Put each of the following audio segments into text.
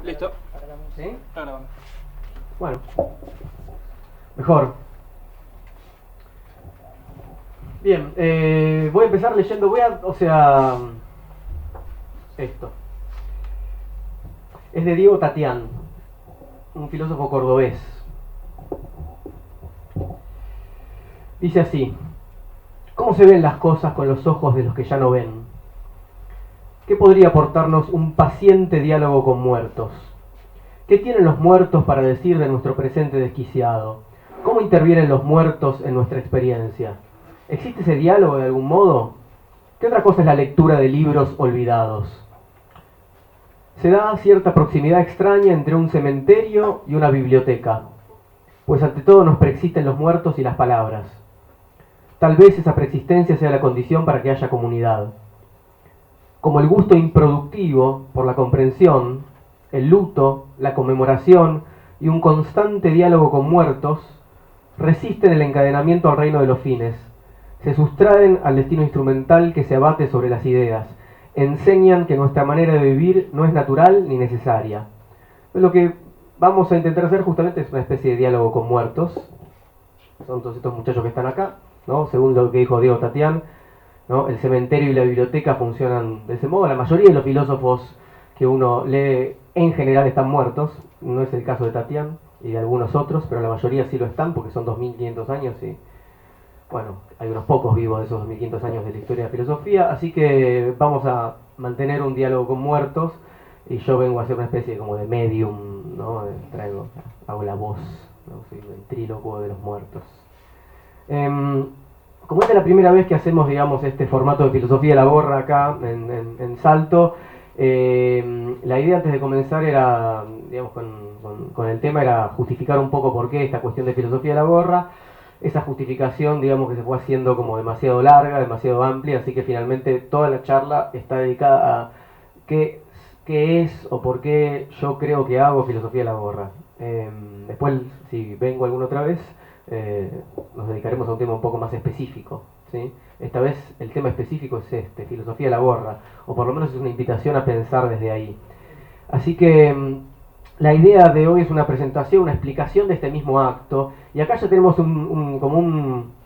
Listo. ¿Sí? Está grabando. Bueno, mejor. Bien, voy a empezar leyendo, esto. Es de Diego Tatián, un filósofo cordobés. Dice así: ¿cómo se ven las cosas con los ojos de los que ya no ven? ¿Qué podría aportarnos un paciente diálogo con muertos? ¿Qué tienen los muertos para decir de nuestro presente desquiciado? ¿Cómo intervienen los muertos en nuestra experiencia? ¿Existe ese diálogo de algún modo? ¿Qué otra cosa es la lectura de libros olvidados? Se da cierta proximidad extraña entre un cementerio y una biblioteca, pues ante todo nos preexisten los muertos y las palabras. Tal vez esa preexistencia sea la condición para que haya comunidad. Como el gusto improductivo por la comprensión, el luto, la conmemoración y un constante diálogo con muertos resisten el encadenamiento al reino de los fines, se sustraen al destino instrumental que se abate sobre las ideas, enseñan que nuestra manera de vivir no es natural ni necesaria. Lo que vamos a intentar hacer justamente es una especie de diálogo con muertos. Son todos estos muchachos que están acá, ¿no? Según lo que dijo Diego Tatián, ¿no? El cementerio y la biblioteca funcionan de ese modo. La mayoría de los filósofos que uno lee en general están muertos. No es el caso de Tatián y de algunos otros, pero la mayoría sí lo están porque son 2500 años y, bueno, hay unos pocos vivos de esos 2500 años de la historia de la filosofía. Así que vamos a mantener un diálogo con muertos y yo vengo a hacer una especie como de medium, ¿no? Hago la voz, ¿no? Soy un ventrílocuo de los muertos. Como esta es la primera vez que hacemos, digamos, este formato de filosofía de la gorra acá en Salto, la idea antes de comenzar era, digamos, con el tema era justificar un poco por qué esta cuestión de filosofía de la gorra. Esa justificación, digamos, que se fue haciendo como demasiado larga, demasiado amplia, así que finalmente toda la charla está dedicada a qué es o por qué yo creo que hago filosofía de la gorra. Después, si vengo alguna otra vez, nos dedicaremos a un tema un poco más específico, ¿sí? Esta vez el tema específico es este, filosofía de la gorra, o por lo menos es una invitación a pensar desde ahí. Así que la idea de hoy es una presentación, una explicación de este mismo acto, y acá ya tenemos una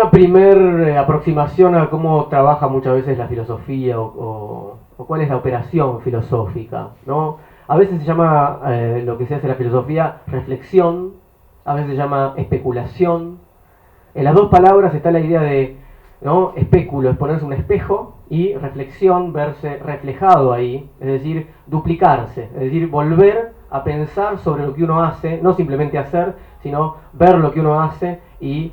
primer aproximación a cómo trabaja muchas veces la filosofía o cuál es la operación filosófica, ¿no? A veces se llama lo que se hace en la filosofía reflexión, a veces se llama especulación. En las dos palabras está la idea de, ¿no? Especulo es ponerse un espejo y reflexión, verse reflejado ahí, es decir, duplicarse, es decir, volver a pensar sobre lo que uno hace, no simplemente hacer, sino ver lo que uno hace y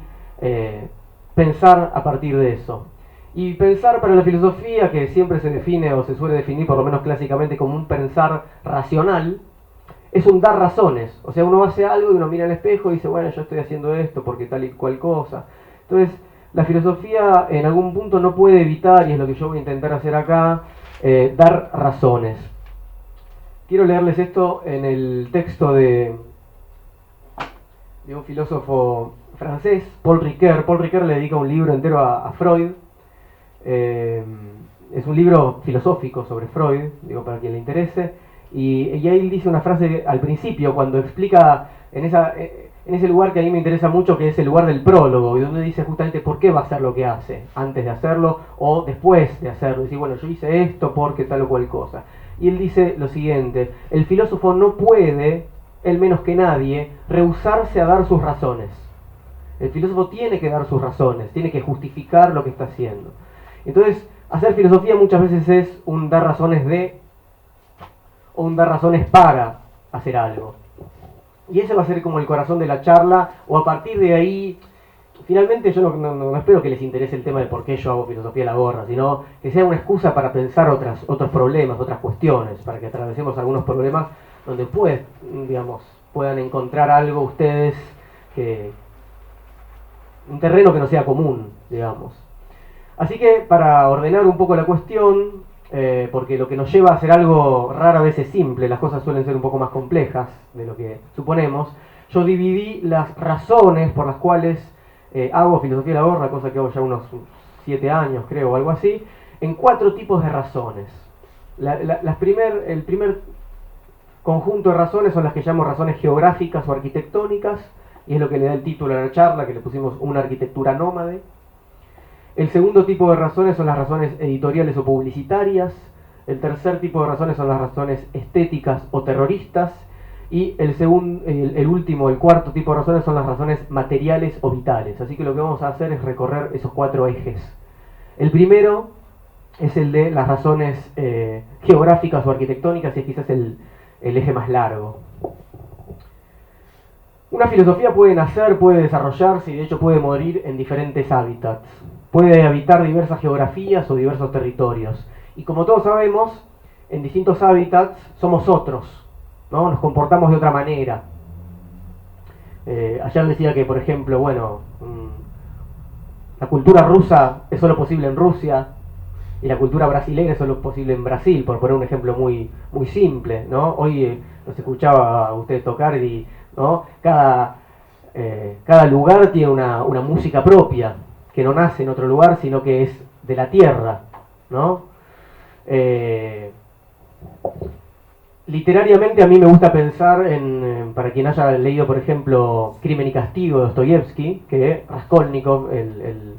pensar a partir de eso. Y pensar para la filosofía, que siempre se define o se suele definir por lo menos clásicamente como un pensar racional, es un dar razones. O sea, uno hace algo y uno mira al espejo y dice, bueno, yo estoy haciendo esto porque tal y cual cosa. Entonces, la filosofía en algún punto no puede evitar, y es lo que yo voy a intentar hacer acá, dar razones. Quiero leerles esto en el texto de un filósofo francés, Paul Ricoeur. Paul Ricoeur le dedica un libro entero a Freud. Es un libro filosófico sobre Freud, digo, para quien le interese. Y ahí dice una frase al principio, cuando explica en ese lugar que a mí me interesa mucho, que es el lugar del prólogo, y donde dice justamente por qué va a hacer lo que hace, antes de hacerlo o después de hacerlo. Dice, bueno, yo hice esto porque tal o cual cosa. Y él dice lo siguiente: el filósofo no puede, él menos que nadie, rehusarse a dar sus razones. El filósofo tiene que dar sus razones, tiene que justificar lo que está haciendo. Entonces, hacer filosofía muchas veces es un dar razones de o un dar razones para hacer algo. Y ese va a ser como el corazón de la charla, o a partir de ahí, finalmente yo no espero que les interese el tema de por qué yo hago filosofía de la gorra, sino que sea una excusa para pensar otros problemas, otras cuestiones, para que atravesemos algunos problemas donde puedan encontrar algo ustedes, un terreno que no sea común, digamos. Así que para ordenar un poco la cuestión, porque lo que nos lleva a hacer algo rara vez es simple, las cosas suelen ser un poco más complejas de lo que suponemos, yo dividí las razones por las cuales hago filosofía de la gorra, cosa que hago ya unos 7 años creo o algo así, en 4 tipos de razones. El primer conjunto de razones son las que llamo razones geográficas o arquitectónicas, y es lo que le da el título a la charla, que le pusimos una arquitectura nómade. El segundo tipo de razones son las razones editoriales o publicitarias. El tercer tipo de razones son las razones estéticas o terroristas. Y el último, el cuarto tipo de razones son las razones materiales o vitales. Así que lo que vamos a hacer es recorrer esos 4 ejes. El primero es el de las razones geográficas o arquitectónicas, y es quizás el eje más largo. Una filosofía puede nacer, puede desarrollarse y de hecho puede morir en diferentes hábitats. Puede habitar diversas geografías o diversos territorios. Y como todos sabemos, en distintos hábitats somos otros, ¿no? Nos comportamos de otra manera. Ayer decía que, por ejemplo, la cultura rusa es solo posible en Rusia y la cultura brasileña es solo posible en Brasil, por poner un ejemplo muy, muy simple, ¿no? Hoy los escuchaba a ustedes tocar y, ¿no? Cada lugar tiene una música propia, que no nace en otro lugar, sino que es de la tierra, ¿no? Literariamente a mí me gusta pensar para quien haya leído, por ejemplo, Crimen y Castigo de Dostoyevsky, que Raskolnikov, el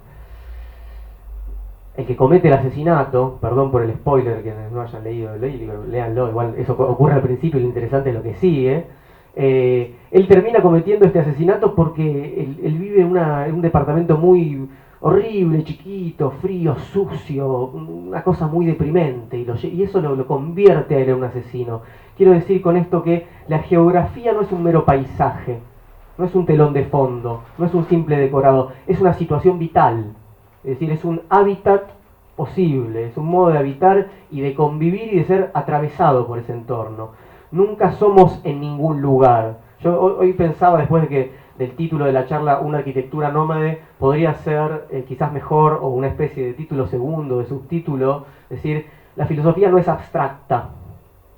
que comete el asesinato, perdón por el spoiler, que no hayan leído el libro, léanlo, igual eso ocurre al principio y lo interesante es lo que sigue. Él termina cometiendo este asesinato porque él vive en un departamento muy horrible, chiquito, frío, sucio, una cosa muy deprimente, y eso lo convierte a él en un asesino. Quiero decir con esto que la geografía no es un mero paisaje, no es un telón de fondo, no es un simple decorado, es una situación vital, es decir, es un hábitat posible, es un modo de habitar y de convivir y de ser atravesado por ese entorno. Nunca somos en ningún lugar. Yo hoy pensaba, después del título de la charla, una arquitectura nómade, podría ser quizás mejor, o una especie de título segundo, de subtítulo, es decir, la filosofía no es abstracta,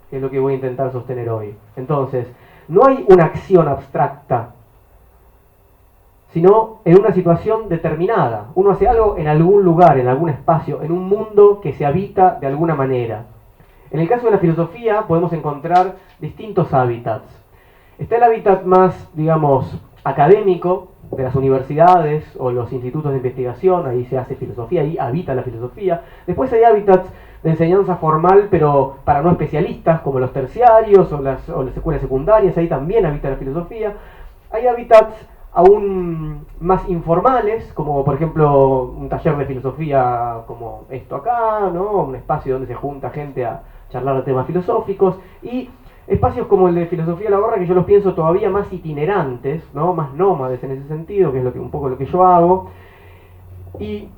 que es lo que voy a intentar sostener hoy. Entonces, no hay una acción abstracta, sino en una situación determinada. Uno hace algo en algún lugar, en algún espacio, en un mundo que se habita de alguna manera. En el caso de la filosofía podemos encontrar distintos hábitats. Está el hábitat más, digamos, académico, de las universidades o los institutos de investigación, ahí se hace filosofía, ahí habita la filosofía. Después hay hábitats de enseñanza formal, pero para no especialistas, como los terciarios o las escuelas secundarias, ahí también habita la filosofía. Hay hábitats aún más informales, como por ejemplo un taller de filosofía como esto acá, ¿no? Un espacio donde se junta gente a charlar de temas filosóficos, y espacios como el de Filosofía La Gorra, que yo los pienso todavía más itinerantes, ¿no? Más nómades en ese sentido, que es un poco lo que yo hago. Y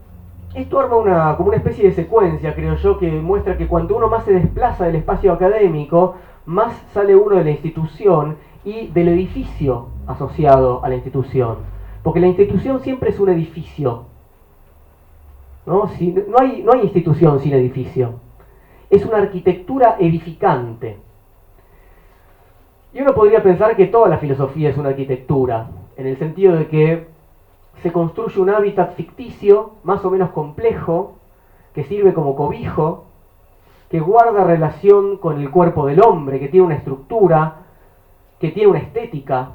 esto arma como una especie de secuencia, creo yo, que muestra que cuanto uno más se desplaza del espacio académico, más sale uno de la institución y del edificio asociado a la institución. Porque la institución siempre es un edificio, ¿no? No hay institución sin edificio. Es una arquitectura edificante. Y uno podría pensar que toda la filosofía es una arquitectura, en el sentido de que se construye un hábitat ficticio, más o menos complejo, que sirve como cobijo, que guarda relación con el cuerpo del hombre, que tiene una estructura, que tiene una estética.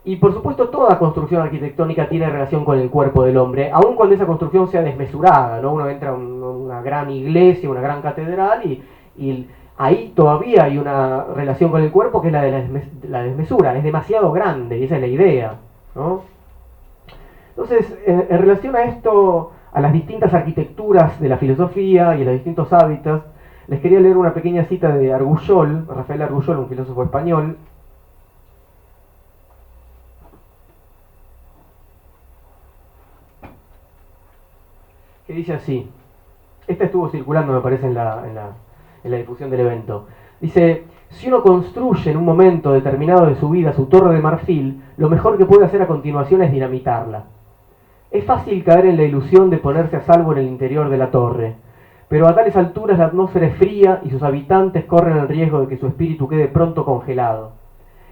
Y por supuesto toda construcción arquitectónica tiene relación con el cuerpo del hombre, aun cuando esa construcción sea desmesurada, ¿no? Uno entra a una gran iglesia, una gran catedral, y ahí todavía hay una relación con el cuerpo que es la de la desmesura, es demasiado grande, y esa es la idea, ¿no? Entonces, en relación a esto, a las distintas arquitecturas de la filosofía y a los distintos hábitats, les quería leer una pequeña cita de Argullol, Rafael Argullol, un filósofo español, que dice así. Esta estuvo circulando, me parece, en la difusión del evento. Dice: si uno construye en un momento determinado de su vida su torre de marfil, lo mejor que puede hacer a continuación es dinamitarla. Es fácil caer en la ilusión de ponerse a salvo en el interior de la torre, pero a tales alturas la atmósfera es fría y sus habitantes corren el riesgo de que su espíritu quede pronto congelado.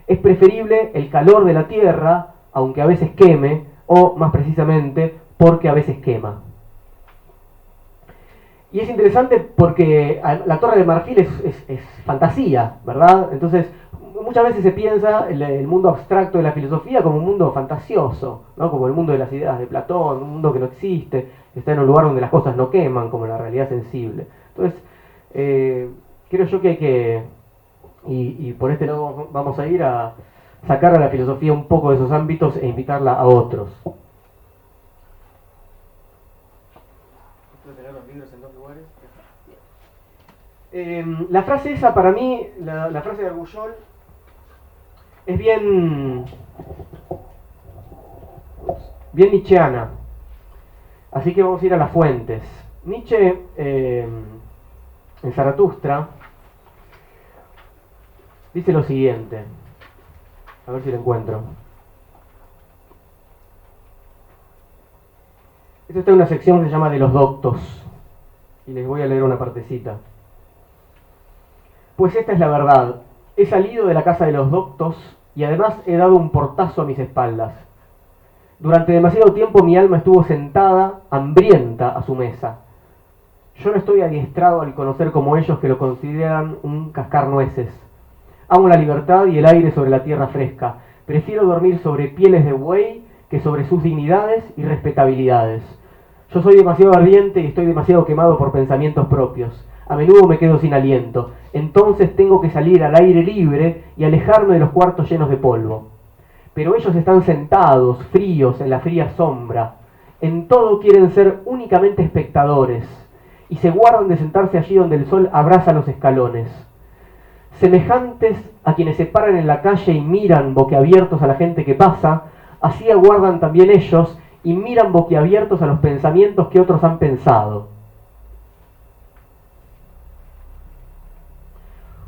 Es preferible el calor de la tierra, aunque a veces queme, o más precisamente, porque a veces quema. Y es interesante porque la Torre de Marfil es fantasía, ¿verdad? Entonces, muchas veces se piensa el mundo abstracto de la filosofía como un mundo fantasioso, ¿no? Como el mundo de las ideas de Platón, un mundo que no existe, que está en un lugar donde las cosas no queman, como la realidad sensible. Entonces, creo yo que hay que, y por este lado vamos a ir a sacar a la filosofía un poco de esos ámbitos e invitarla a otros. La frase esa, para mí, la frase de Argullol, es bien nietzscheana. Así que vamos a ir a las fuentes. Nietzsche, en Zaratustra, dice lo siguiente. A ver si lo encuentro. Esto está en una sección que se llama de los doctos. Y les voy a leer una partecita. Pues esta es la verdad. He salido de la casa de los doctos y además he dado un portazo a mis espaldas. Durante demasiado tiempo mi alma estuvo sentada, hambrienta, a su mesa. Yo no estoy adiestrado al conocer como ellos que lo consideran un cascar nueces. Amo la libertad y el aire sobre la tierra fresca. Prefiero dormir sobre pieles de buey que sobre sus dignidades y respetabilidades. Yo soy demasiado ardiente y estoy demasiado quemado por pensamientos propios. A menudo me quedo sin aliento. Entonces tengo que salir al aire libre y alejarme de los cuartos llenos de polvo. Pero ellos están sentados, fríos, en la fría sombra. En todo quieren ser únicamente espectadores y se guardan de sentarse allí donde el sol abraza los escalones. Semejantes a quienes se paran en la calle y miran boquiabiertos a la gente que pasa, así aguardan también ellos y miran boquiabiertos a los pensamientos que otros han pensado.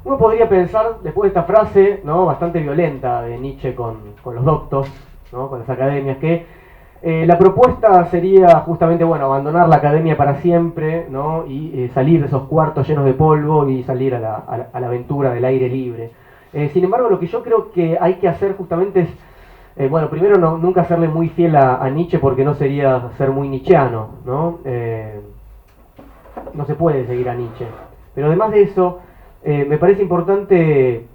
Uno podría pensar, después de esta frase, ¿no?, bastante violenta de Nietzsche con los doctos, ¿no?, con las academias, que la propuesta sería justamente, bueno, abandonar la academia para siempre, ¿no?, y salir de esos cuartos llenos de polvo y salir a la aventura del aire libre. Sin embargo, lo que yo creo que hay que hacer justamente es, bueno, primero nunca serle muy fiel a Nietzsche, porque no sería ser muy nietzscheano, ¿no? No se puede seguir a Nietzsche. Pero además de eso, me parece importante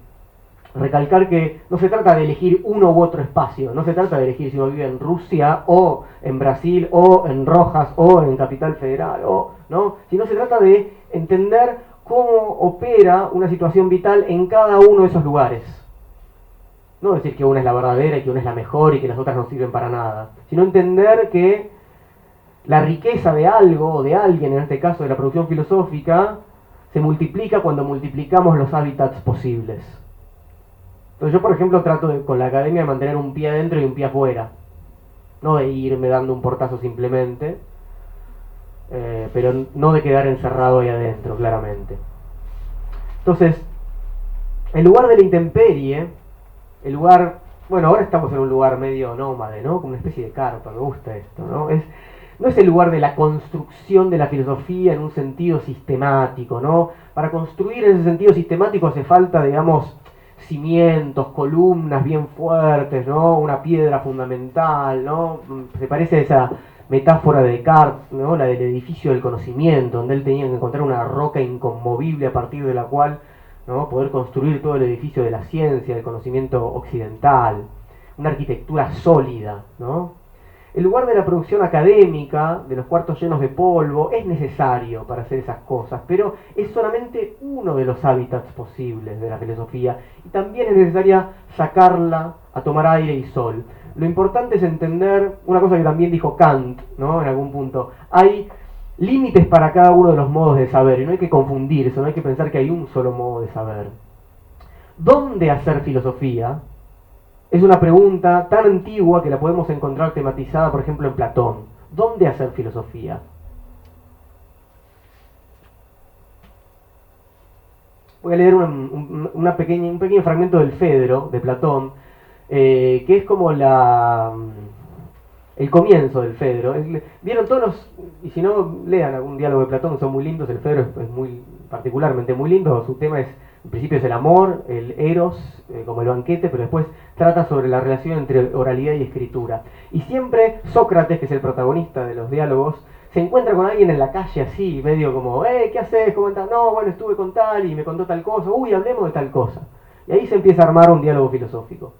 recalcar que no se trata de elegir uno u otro espacio, no se trata de elegir si uno vive en Rusia o en Brasil o en Rojas o en Capital Federal, ¿no? Sino se trata de entender cómo opera una situación vital en cada uno de esos lugares. No decir que una es la verdadera y que una es la mejor y que las otras no sirven para nada, sino entender que la riqueza de algo o de alguien, en este caso de la producción filosófica, se multiplica cuando multiplicamos los hábitats posibles. Entonces yo, por ejemplo, trato con la academia de mantener un pie adentro y un pie afuera. No de irme dando un portazo simplemente, pero no de quedar encerrado ahí adentro, claramente. Entonces, el lugar de la intemperie, el lugar, bueno, ahora estamos en un lugar medio nómade, ¿no? Como una especie de carpa, me gusta esto, ¿no? No es el lugar de la construcción de la filosofía en un sentido sistemático, ¿no? Para construir en ese sentido sistemático hace falta, digamos, cimientos, columnas bien fuertes, ¿no? Una piedra fundamental, ¿no? Se parece a esa metáfora de Descartes, ¿no?, la del edificio del conocimiento, donde él tenía que encontrar una roca inconmovible a partir de la cual, ¿no?, poder construir todo el edificio de la ciencia, del conocimiento occidental, una arquitectura sólida, ¿no? El lugar de la producción académica, de los cuartos llenos de polvo, es necesario para hacer esas cosas, pero es solamente uno de los hábitats posibles de la filosofía, y también es necesaria sacarla a tomar aire y sol. Lo importante es entender una cosa que también dijo Kant, ¿no?, en algún punto. Hay límites para cada uno de los modos de saber, y no hay que confundirse, no hay que pensar que hay un solo modo de saber. ¿Dónde hacer filosofía? Es una pregunta tan antigua que la podemos encontrar tematizada, por ejemplo, en Platón. ¿Dónde hacer filosofía? Voy a leer un pequeño fragmento del Fedro, de Platón, que es como el comienzo del Fedro. Vieron todos los, y si no, lean algún diálogo de Platón, son muy lindos. El Fedro es muy, particularmente muy lindo. Su tema es, en principio, es el amor, el eros, como el banquete, pero después trata sobre la relación entre oralidad y escritura. Y siempre Sócrates, que es el protagonista de los diálogos, se encuentra con alguien en la calle así, medio como, ¿qué haces? ¿Cómo estás? No, bueno, estuve con tal y me contó tal cosa, uy, hablemos de tal cosa. Y ahí se empieza a armar un diálogo filosófico.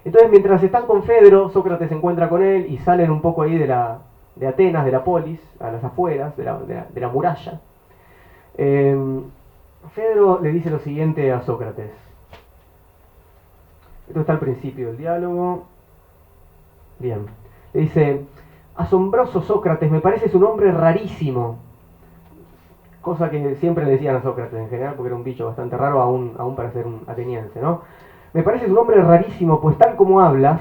Entonces, mientras están con Fedro, Sócrates se encuentra con él y salen un poco ahí de Atenas, de la polis, a las afueras, de la muralla. Fedro le dice lo siguiente a Sócrates. Esto está al principio del diálogo. Bien. Le dice, asombroso Sócrates, me pareces un hombre rarísimo. Cosa que siempre le decían a Sócrates en general, porque era un bicho bastante raro, aún para ser un ateniense, ¿no? Me pareces un hombre rarísimo, pues tal como hablas,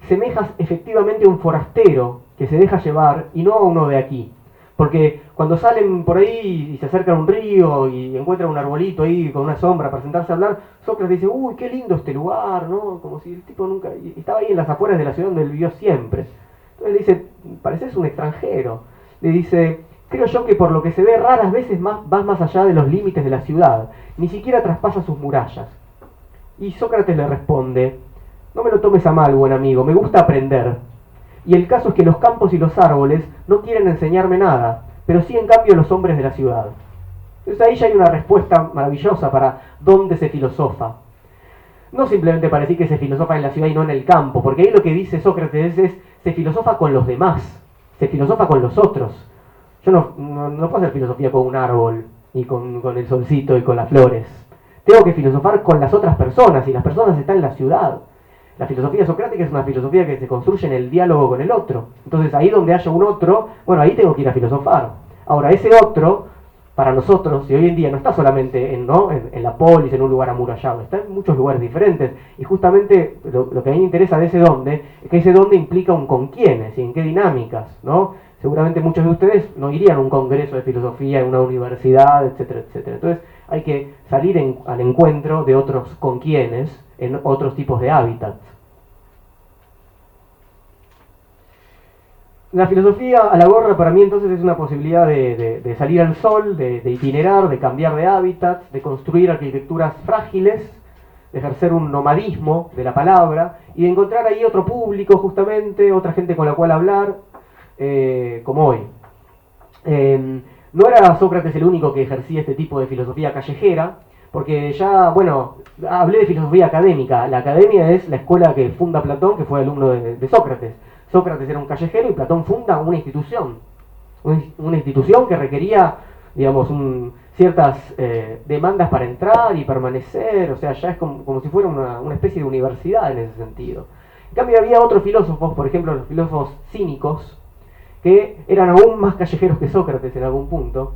semejas efectivamente a un forastero que se deja llevar y no a uno de aquí. Porque cuando salen por ahí y se acercan a un río y encuentran un arbolito ahí con una sombra para sentarse a hablar, Sócrates dice, uy, qué lindo este lugar, ¿no? Como si el tipo nunca... Y estaba ahí en las afueras de la ciudad donde él vivió siempre. Entonces le dice, pareces un extranjero. Le dice, creo yo que por lo que se ve raras veces vas más allá de los límites de la ciudad, ni siquiera traspasa sus murallas. Y Sócrates le responde, no me lo tomes a mal, buen amigo, me gusta aprender. Y el caso es que los campos y los árboles no quieren enseñarme nada, pero sí en cambio los hombres de la ciudad. Entonces ahí ya hay una respuesta maravillosa para dónde se filosofa. No simplemente para decir que se filosofa en la ciudad y no en el campo, porque ahí lo que dice Sócrates es se filosofa con los demás, se filosofa con los otros. Yo no puedo hacer filosofía con un árbol, y con el solcito y con las flores. Tengo que filosofar con las otras personas, y las personas están en la ciudad. La filosofía socrática es una filosofía que se construye en el diálogo con el otro. Entonces ahí donde haya un otro, bueno, ahí tengo que ir a filosofar. Ahora, ese otro, para nosotros, y hoy en día no está solamente en la polis, en un lugar amurallado, está en muchos lugares diferentes. Y justamente lo que a mí me interesa de ese dónde, es que ese dónde implica un con quiénes y en qué dinámicas, ¿no? Seguramente muchos de ustedes no irían a un congreso de filosofía en una universidad, etcétera, etcétera. Entonces hay que salir al encuentro de otros con quiénes en otros tipos de hábitats. La filosofía a la gorra para mí entonces es una posibilidad de salir al sol, de itinerar, de cambiar de hábitat, de construir arquitecturas frágiles, de ejercer un nomadismo de la palabra y de encontrar ahí otro público justamente, otra gente con la cual hablar, como hoy. No era Sócrates el único que ejercía este tipo de filosofía callejera, porque ya, bueno, hablé de filosofía académica. La academia es la escuela que funda Platón, que fue alumno de Sócrates. Sócrates era un callejero y Platón funda una institución que requería, digamos, ciertas demandas para entrar y permanecer, o sea, ya es como si fuera una especie de universidad en ese sentido. En cambio había otros filósofos, por ejemplo los filósofos cínicos, que eran aún más callejeros que Sócrates en algún punto.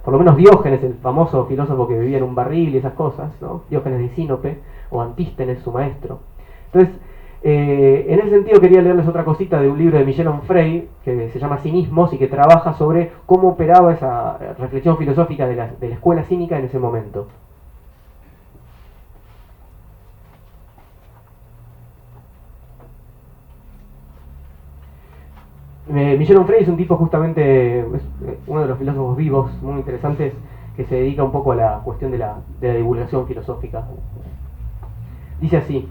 Por lo menos Diógenes, el famoso filósofo que vivía en un barril y esas cosas, ¿no? Diógenes de Sinope, o Antístenes, su maestro. Entonces, en ese sentido quería leerles otra cosita de un libro de Michel Onfray, que se llama Cinismos, y que trabaja sobre cómo operaba esa reflexión filosófica de la escuela cínica en ese momento. Michel Onfray es un tipo justamente, es uno de los filósofos vivos muy interesantes que se dedica un poco a la cuestión de la divulgación filosófica. Dice así: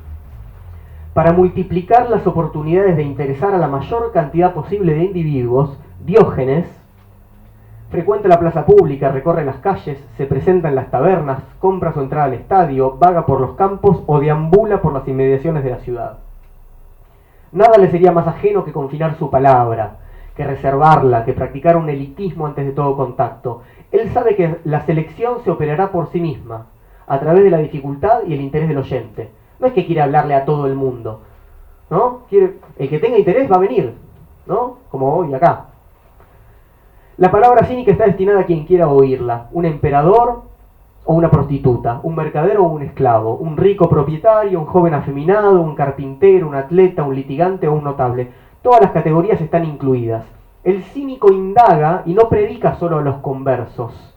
para multiplicar las oportunidades de interesar a la mayor cantidad posible de individuos, Diógenes frecuenta la plaza pública, recorre las calles, se presenta en las tabernas, compra su entrada al estadio, vaga por los campos o deambula por las inmediaciones de la ciudad. Nada le sería más ajeno que confinar su palabra, que reservarla, que practicar un elitismo antes de todo contacto. Él sabe que la selección se operará por sí misma, a través de la dificultad y el interés del oyente. No es que quiere hablarle a todo el mundo, ¿no? El que tenga interés va a venir, ¿no? Como hoy acá. La palabra cínica está destinada a quien quiera oírla. Un emperador o una prostituta, un mercader o un esclavo, un rico propietario, un joven afeminado, un carpintero, un atleta, un litigante o un notable. Todas las categorías están incluidas. El cínico indaga y no predica solo a los conversos.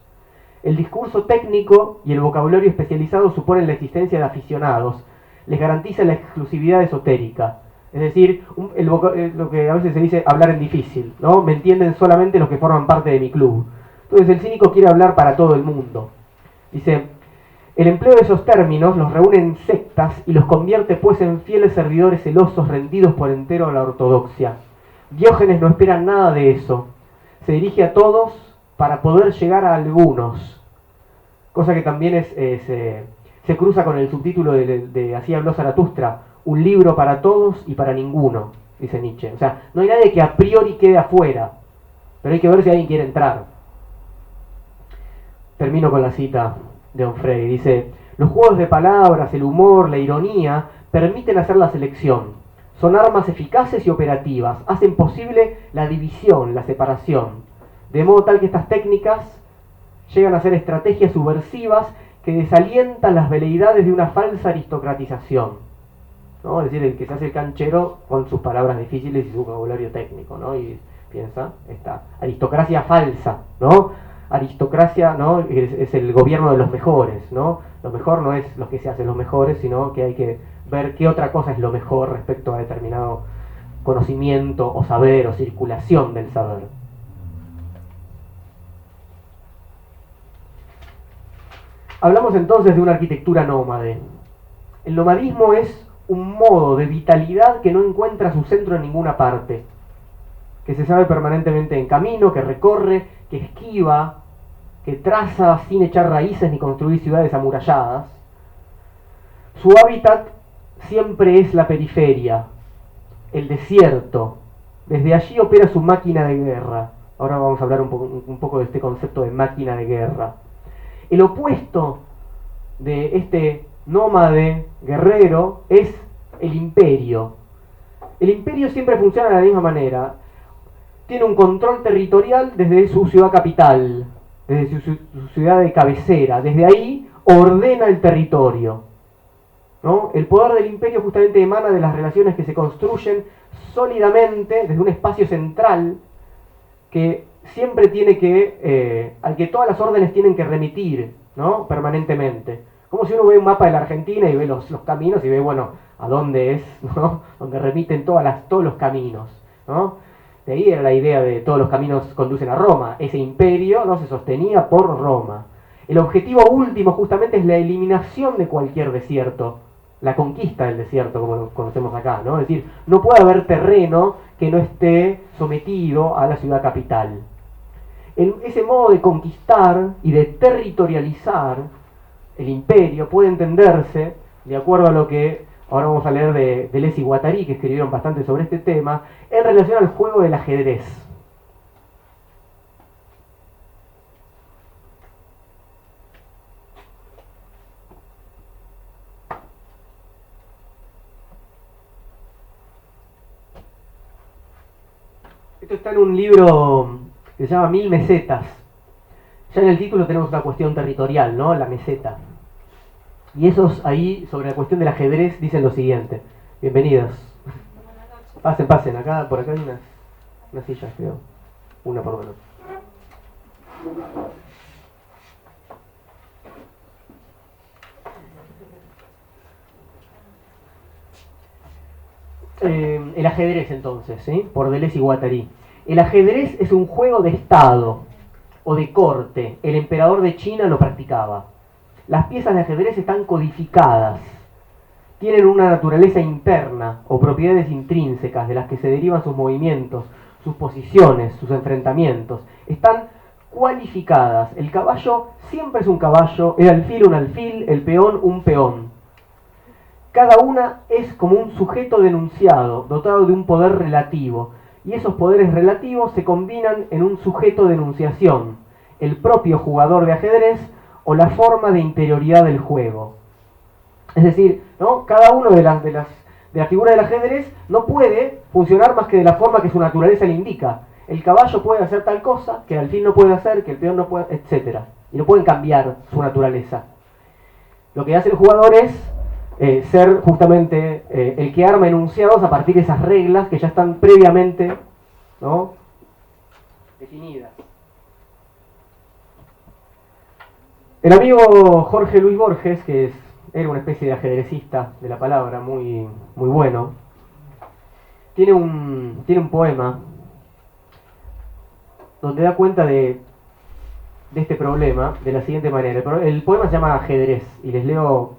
El discurso técnico y el vocabulario especializado suponen la existencia de aficionados. Les garantiza la exclusividad esotérica. Es decir, lo que a veces se dice hablar en difícil, ¿no? Me entienden solamente los que forman parte de mi club. Entonces el cínico quiere hablar para todo el mundo. Dice, el empleo de esos términos los reúne en sectas y los convierte pues en fieles servidores celosos rendidos por entero a la ortodoxia. Diógenes no espera nada de eso. se dirige a todos para poder llegar a algunos. Cosa que también se cruza con el subtítulo de Así habló Zaratustra, un libro para todos y para ninguno, dice Nietzsche. O sea, no hay nadie que a priori quede afuera, pero hay que ver si alguien quiere entrar. Termino con la cita de Onfray. Dice: los juegos de palabras, el humor, la ironía permiten hacer la selección. Son armas eficaces y operativas. Hacen posible la división, la separación. De modo tal que estas técnicas llegan a ser estrategias subversivas que desalientan las veleidades de una falsa aristocratización, ¿no? Es decir, el que se hace el canchero con sus palabras difíciles y su vocabulario técnico, ¿no? Y piensa, esta aristocracia falsa, ¿no? Aristocracia, ¿no? Es el gobierno de los mejores, ¿no? Lo mejor no es lo que se hace los mejores, sino que hay que ver qué otra cosa es lo mejor respecto a determinado conocimiento o saber o circulación del saber. Hablamos entonces de una arquitectura nómade. El nomadismo es un modo de vitalidad que no encuentra su centro en ninguna parte, que se sabe permanentemente en camino, que recorre, que esquiva, que traza sin echar raíces ni construir ciudades amuralladas. Su hábitat siempre es la periferia, el desierto. Desde allí opera su máquina de guerra. Ahora vamos a hablar un poco de este concepto de máquina de guerra. El opuesto de este nómade guerrero es el imperio. El imperio siempre funciona de la misma manera. Tiene un control territorial desde su ciudad capital, desde su ciudad de cabecera. Desde ahí ordena el territorio, ¿no? El poder del imperio justamente emana de las relaciones que se construyen sólidamente desde un espacio central que siempre tiene al que todas las órdenes tienen que remitir, ¿no? Permanentemente. Como si uno ve un mapa de la Argentina y ve los caminos y ve, bueno, a dónde es, ¿no? Donde remiten todos los caminos, ¿no? De ahí era la idea de todos los caminos conducen a Roma. Ese imperio no se sostenía por Roma. El objetivo último justamente es la eliminación de cualquier desierto, la conquista del desierto, como lo conocemos acá, ¿no? Es decir, no puede haber terreno que no esté sometido a la ciudad capital. Ese modo de conquistar y de territorializar el imperio puede entenderse, de acuerdo a lo que ahora vamos a leer de Deleuze y Guattari, que escribieron bastante sobre este tema, en relación al juego del ajedrez. Esto está en un libro que se llama 1000 mesetas. Ya en el título tenemos una cuestión territorial, ¿no? La meseta. Y esos ahí, sobre la cuestión del ajedrez, dicen lo siguiente. Bienvenidos. Pasen, acá, por acá hay unas sillas, creo. Una por lo menos. El ajedrez entonces, ¿sí? Por Deleuze y Guattari. El ajedrez es un juego de estado o de corte. El emperador de China lo practicaba. Las piezas de ajedrez están codificadas. Tienen una naturaleza interna o propiedades intrínsecas de las que se derivan sus movimientos, sus posiciones, sus enfrentamientos. Están cualificadas. El caballo siempre es un caballo, el alfil un alfil, el peón un peón. Cada una es como un sujeto denunciado, dotado de un poder relativo, y esos poderes relativos se combinan en un sujeto de enunciación, el propio jugador de ajedrez o la forma de interioridad del juego. Es decir, ¿no? Cada uno de las figuras del ajedrez no puede funcionar más que de la forma que su naturaleza le indica. El caballo puede hacer tal cosa, que el alfil no puede hacer, que el peón no puede, etc. Y no pueden cambiar su naturaleza. Lo que hace el jugador es ser justamente el que arma enunciados a partir de esas reglas que ya están previamente, ¿no?, definidas. El amigo Jorge Luis Borges, que era una especie de ajedrecista de la palabra, muy, muy bueno, tiene un poema donde da cuenta de este problema de la siguiente manera. El poema se llama Ajedrez, y les leo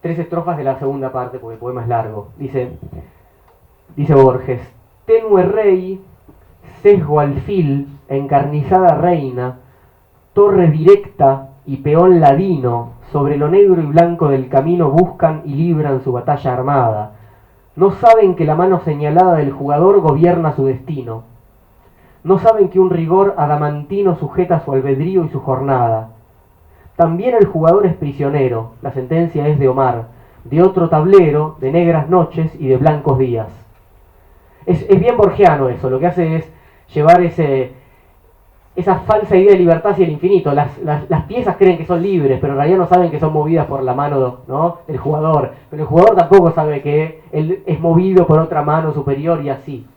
3 estrofas de la segunda parte, porque el poema es largo. Dice Borges: tenue rey, sesgo alfil, encarnizada reina, torre directa y peón ladino, sobre lo negro y blanco del camino buscan y libran su batalla armada. No saben que la mano señalada del jugador gobierna su destino. No saben que un rigor adamantino sujeta su albedrío y su jornada. También el jugador es prisionero, la sentencia es de Omar, de otro tablero, de negras noches y de blancos días. Es bien borgiano eso, lo que hace es llevar esa falsa idea de libertad hacia el infinito. Las piezas creen que son libres, pero en realidad no saben que son movidas por la mano, ¿no?, del jugador. Pero el jugador tampoco sabe que él es movido por otra mano superior y así.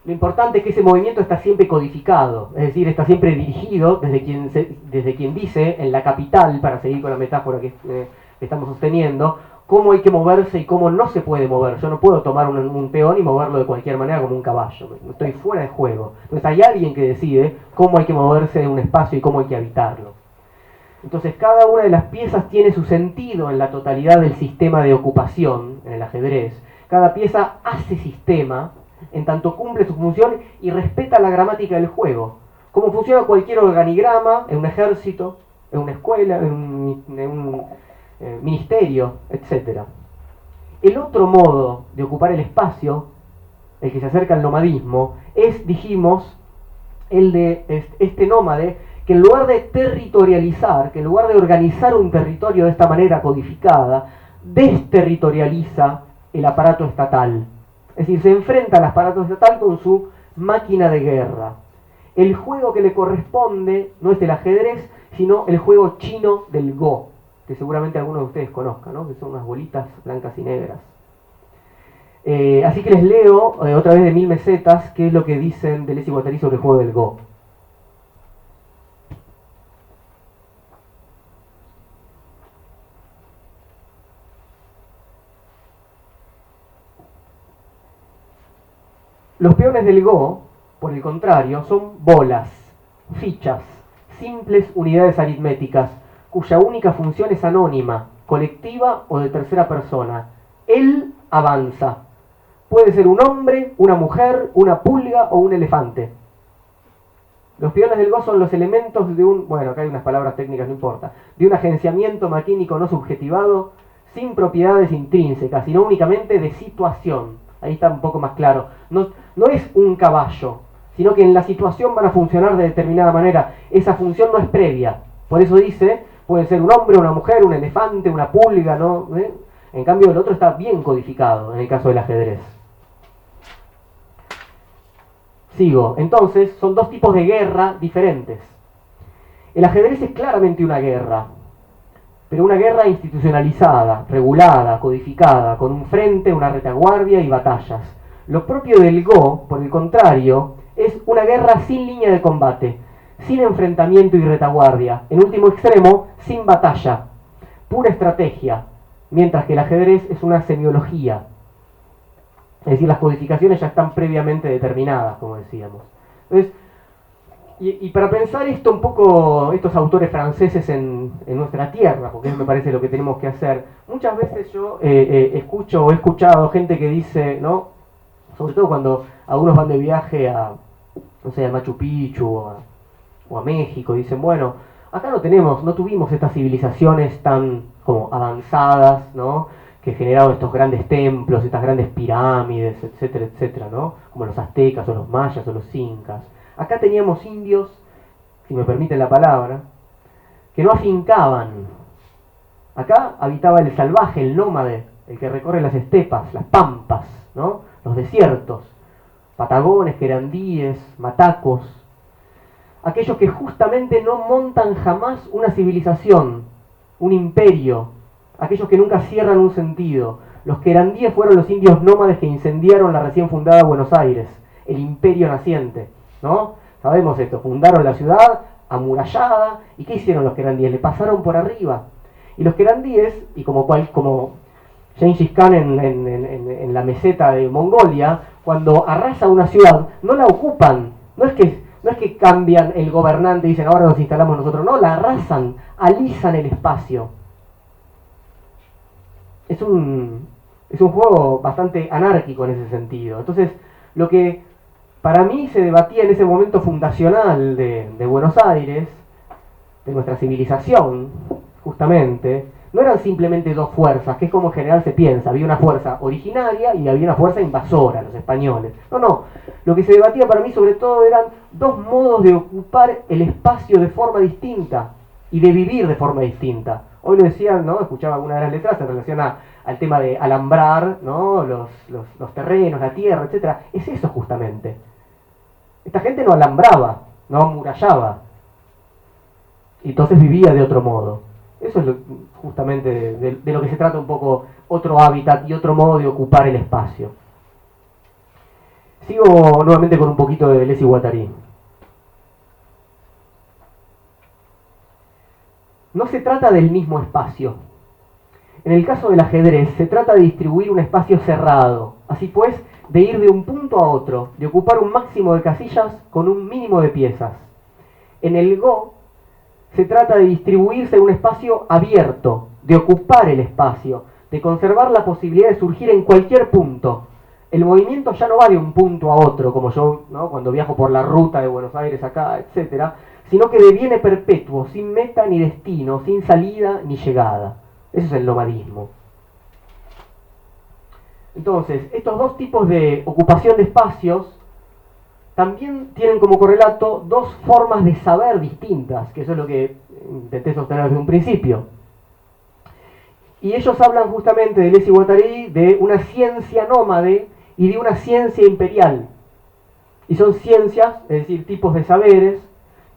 Lo importante es que ese movimiento está siempre codificado, es decir, está siempre dirigido desde quien dice en la capital, para seguir con la metáfora que estamos sosteniendo, cómo hay que moverse y cómo no se puede mover. Yo no puedo tomar un peón y moverlo de cualquier manera como un caballo, estoy fuera de juego. Entonces hay alguien que decide cómo hay que moverse en un espacio y cómo hay que habitarlo. Entonces cada una de las piezas tiene su sentido en la totalidad del sistema de ocupación en el ajedrez. Cada pieza hace sistema en tanto cumple su función y respeta la gramática del juego, como funciona cualquier organigrama en un ejército, en una escuela, en un ministerio, etc. El otro modo de ocupar el espacio, el que se acerca al nomadismo, es, dijimos, el de este nómade, que en lugar de territorializar, que en lugar de organizar un territorio de esta manera codificada, desterritorializa el aparato estatal. Es decir, se enfrenta al aparato estatal con su máquina de guerra. El juego que le corresponde no es el ajedrez, sino el juego chino del Go, que seguramente algunos de ustedes conozcan, ¿no?, que son unas bolitas blancas y negras. Así que les leo otra vez de 1000 mesetas qué es lo que dicen Deleuze y Guattari sobre el juego del Go. Los peones del Go, por el contrario, son bolas, fichas, simples unidades aritméticas, cuya única función es anónima, colectiva o de tercera persona. Él avanza. Puede ser un hombre, una mujer, una pulga o un elefante. Los peones del Go son los elementos de bueno, acá hay unas palabras técnicas, no importa, de un agenciamiento maquínico no subjetivado, sin propiedades intrínsecas, sino únicamente de situación. Ahí está un poco más claro. No es un caballo, sino que en la situación van a funcionar de determinada manera. Esa función no es previa. Por eso dice, puede ser un hombre, una mujer, un elefante, una pulga, ¿no? En cambio el otro está bien codificado en el caso del ajedrez. Sigo. Entonces, son dos tipos de guerra diferentes. El ajedrez es claramente una guerra, pero una guerra institucionalizada, regulada, codificada, con un frente, una retaguardia y batallas. Lo propio del Go, por el contrario, es una guerra sin línea de combate, sin enfrentamiento y retaguardia, en último extremo, sin batalla, pura estrategia, mientras que el ajedrez es una semiología. Es decir, las codificaciones ya están previamente determinadas, como decíamos. Entonces, y para pensar esto un poco, estos autores franceses en nuestra tierra, porque eso me parece lo que tenemos que hacer, muchas veces yo escucho o he escuchado gente que dice, ¿no?, sobre todo cuando algunos van de viaje a, no sé, a Machu Picchu o a México, dicen, bueno, acá no tuvimos estas civilizaciones tan como avanzadas, ¿no?, que generaron estos grandes templos, estas grandes pirámides, etcétera, etcétera, ¿no?, como los aztecas o los mayas o los incas. Acá teníamos indios, si me permiten la palabra, que no afincaban. Acá habitaba el salvaje, el nómade, el que recorre las estepas, las pampas, ¿no?, los desiertos, patagones, querandíes, matacos, aquellos que justamente no montan jamás una civilización, un imperio, aquellos que nunca cierran un sentido. Los querandíes fueron los indios nómades que incendiaron la recién fundada Buenos Aires, el imperio naciente, ¿no? Sabemos esto, fundaron la ciudad amurallada, ¿y qué hicieron los querandíes? Le pasaron por arriba. Y los querandíes, y como Gengis Khan en la meseta de Mongolia, cuando arrasa una ciudad, no la ocupan, no es que cambian el gobernante y dicen ahora nos instalamos nosotros, no, la arrasan, alisan el espacio. Es un Es un juego bastante anárquico en ese sentido. Entonces, lo que para mí se debatía en ese momento fundacional de Buenos Aires, de nuestra civilización, justamente, no eran simplemente dos fuerzas, que es como en general se piensa. Había una fuerza originaria y había una fuerza invasora, los españoles. No, no. Lo que se debatía para mí sobre todo eran dos modos de ocupar el espacio de forma distinta y de vivir de forma distinta. Hoy lo decían, ¿no? Escuchaba alguna de las letras en relación al tema de alambrar, ¿no? Los terrenos, la tierra, etc. Es eso justamente. Esta gente no alambraba, no amurallaba. Y entonces vivía de otro modo. Eso es justamente de lo que se trata un poco, otro hábitat y otro modo de ocupar el espacio. Sigo nuevamente con un poquito de Deleuze y Guattari. No se trata del mismo espacio. En el caso del ajedrez, se trata de distribuir un espacio cerrado. Así pues, de ir de un punto a otro, de ocupar un máximo de casillas con un mínimo de piezas. En el Go, se trata de distribuirse en un espacio abierto, de ocupar el espacio, de conservar la posibilidad de surgir en cualquier punto. El movimiento ya no va de un punto a otro, como yo, ¿no? Cuando viajo por la ruta de Buenos Aires acá, etc., sino que deviene perpetuo, sin meta ni destino, sin salida ni llegada. Eso es el nomadismo. Entonces, estos dos tipos de ocupación de espacios también tienen como correlato dos formas de saber distintas, que eso es lo que intenté sostener desde un principio. Y ellos hablan justamente de Deleuze y Guattari de una ciencia nómade y de una ciencia imperial. Y son ciencias, es decir, tipos de saberes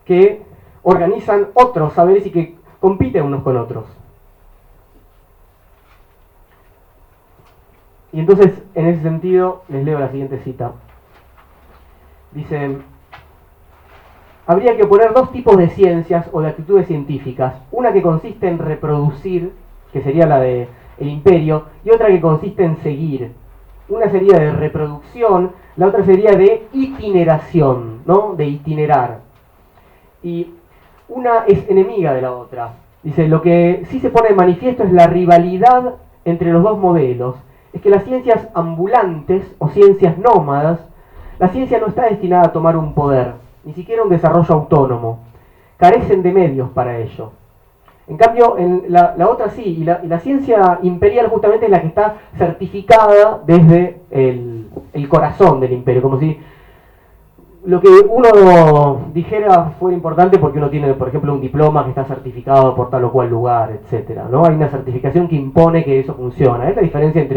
que organizan otros saberes y que compiten unos con otros. Y entonces, en ese sentido, les leo la siguiente cita. Dice: habría que oponer dos tipos de ciencias o de actitudes científicas. Una que consiste en reproducir, que sería la del imperio, y otra que consiste en seguir. Una sería de reproducción, la otra sería de itineración, ¿no? De itinerar. Y una es enemiga de la otra. Dice, lo que sí se pone de manifiesto es la rivalidad entre los dos modelos. Es que las ciencias ambulantes o ciencias nómadas, la ciencia no está destinada a tomar un poder, ni siquiera un desarrollo autónomo. Carecen de medios para ello. En cambio, en la otra sí, y la ciencia imperial justamente es la que está certificada desde el corazón del imperio, como si lo que uno dijera fuera importante porque uno tiene, por ejemplo, un diploma que está certificado por tal o cual lugar, etcétera, ¿no? Hay una certificación que impone que eso funciona. Es la diferencia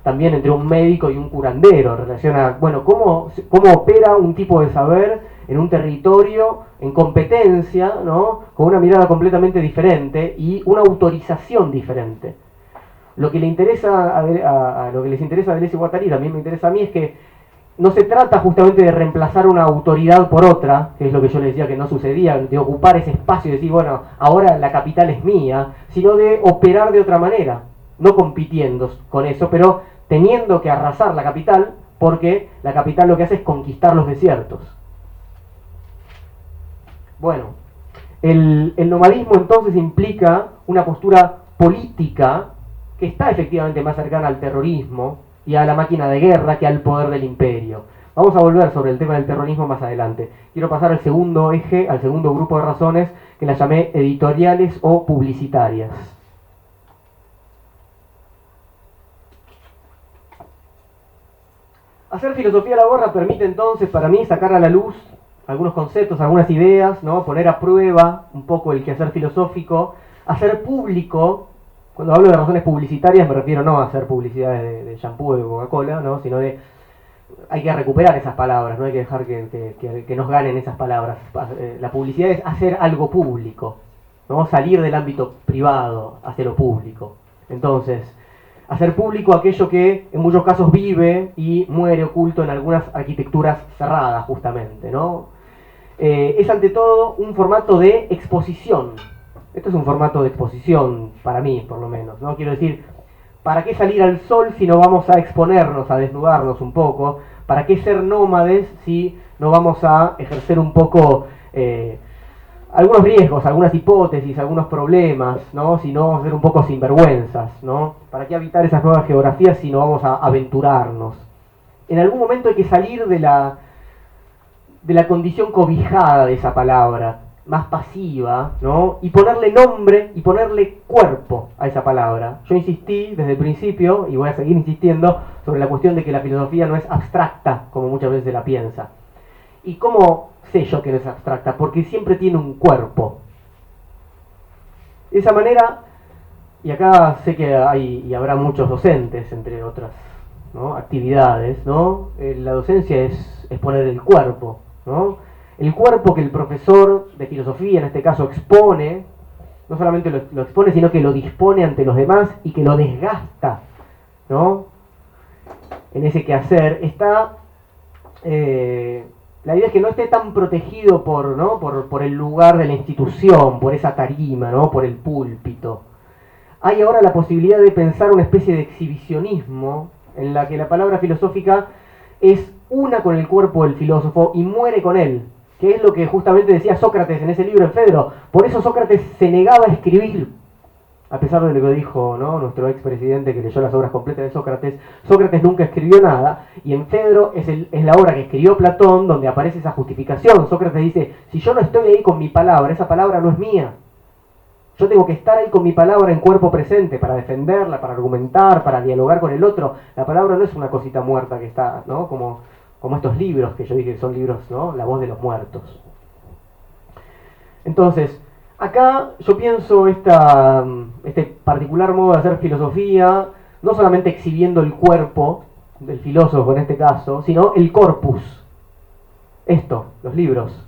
también entre un médico y un curandero en relación a, bueno, cómo opera un tipo de saber en un territorio, en competencia, ¿no? Con una mirada completamente diferente y una autorización diferente. Lo que le interesa a lo que les interesa a Deleuze y Guattari, también me interesa a mí, es que no se trata justamente de reemplazar una autoridad por otra, que es lo que yo les decía que no sucedía, de ocupar ese espacio y decir, bueno, ahora la capital es mía, sino de operar de otra manera, no compitiendo con eso, pero teniendo que arrasar la capital, porque la capital lo que hace es conquistar los desiertos. Bueno, el nomadismo entonces implica una postura política que está efectivamente más cercana al terrorismo y a la máquina de guerra que al poder del imperio. Vamos a volver sobre el tema del terrorismo más adelante. Quiero pasar al segundo eje, al segundo grupo de razones, que las llamé editoriales o publicitarias. Hacer filosofía a la gorra permite entonces para mí sacar a la luz algunos conceptos, algunas ideas, ¿no? Poner a prueba un poco el quehacer filosófico, hacer público. Cuando hablo de razones publicitarias me refiero no a hacer publicidad de shampoo de Coca-Cola, ¿no? Sino de hay que recuperar esas palabras, no hay que dejar que nos ganen esas palabras. La publicidad es hacer algo público, ¿no? Salir del ámbito privado hacia lo público. Entonces, hacer público aquello que en muchos casos vive y muere oculto en algunas arquitecturas cerradas, justamente, ¿no? Es ante todo un formato de exposición. Esto es un formato de exposición, para mí, por lo menos, ¿no? Quiero decir, ¿para qué salir al sol si no vamos a exponernos, a desnudarnos un poco? ¿Para qué ser nómades si no vamos a ejercer un poco algunos riesgos, algunas hipótesis, algunos problemas, ¿no? Si no vamos a ser un poco sinvergüenzas, ¿no? ¿Para qué habitar esas nuevas geografías si no vamos a aventurarnos? En algún momento hay que salir de la condición cobijada de esa palabra, más pasiva, ¿no? Y ponerle nombre y ponerle cuerpo a esa palabra. Yo insistí desde el principio, y voy a seguir insistiendo, sobre la cuestión de que la filosofía no es abstracta, como muchas veces se la piensa. ¿Y cómo sé yo que no es abstracta? Porque siempre tiene un cuerpo. De esa manera, y acá sé que hay y habrá muchos docentes, entre otras, ¿no?, actividades, ¿no? La docencia es poner el cuerpo, ¿no? El cuerpo que el profesor de filosofía, en este caso, expone, no solamente lo expone, sino que lo dispone ante los demás y que lo desgasta, ¿no? En ese quehacer está... la idea es que no esté tan protegido por el lugar de la institución, por esa tarima, ¿no?, por el púlpito. Hay ahora la posibilidad de pensar una especie de exhibicionismo en la que la palabra filosófica es una con el cuerpo del filósofo y muere con él, que es lo que justamente decía Sócrates en ese libro en Fedro. Por eso Sócrates se negaba a escribir, a pesar de lo que dijo, ¿no?, nuestro expresidente que leyó las obras completas de Sócrates. Sócrates nunca escribió nada, y en Fedro es la obra que escribió Platón donde aparece esa justificación. Sócrates dice, si yo no estoy ahí con mi palabra, esa palabra no es mía. Yo tengo que estar ahí con mi palabra en cuerpo presente para defenderla, para argumentar, para dialogar con el otro. La palabra no es una cosita muerta que está, ¿no?, como estos libros que yo dije que son libros, ¿no?, la voz de los muertos. Entonces, acá yo pienso este particular modo de hacer filosofía, no solamente exhibiendo el cuerpo del filósofo en este caso, sino el corpus. Esto, los libros.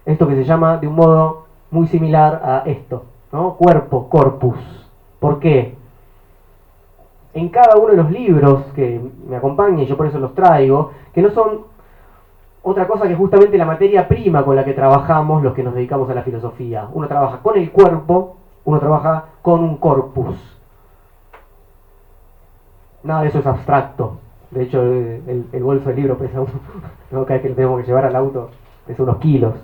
Esto que se llama de un modo muy similar a esto, ¿no? Cuerpo, corpus. ¿Por qué? En cada uno de los libros que me acompañan, y yo por eso los traigo, que no son otra cosa que justamente la materia prima con la que trabajamos los que nos dedicamos a la filosofía. Uno trabaja con el cuerpo, uno trabaja con un corpus. Nada de eso es abstracto. De hecho, el bolso del libro pesa ¿no?, cada vez que lo tenemos que llevar al auto, pesa unos kilos.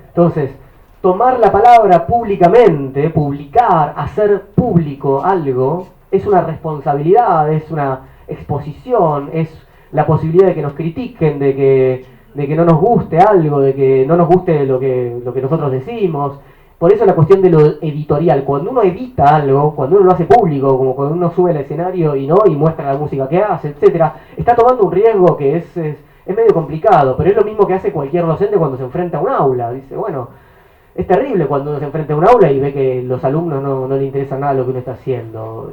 Entonces, tomar la palabra públicamente, publicar, hacer público algo, es una responsabilidad, es una exposición, es la posibilidad de que nos critiquen, de que no nos guste algo, de que no nos guste lo que nosotros decimos. Por eso la cuestión de lo editorial, cuando uno edita algo, cuando uno lo hace público, como cuando uno sube al escenario y muestra la música que hace, etcétera, está tomando un riesgo que es medio complicado, pero es lo mismo que hace cualquier docente cuando se enfrenta a un aula. Dice, bueno, es terrible cuando uno se enfrenta a un aula y ve que los alumnos no le interesa nada lo que uno está haciendo.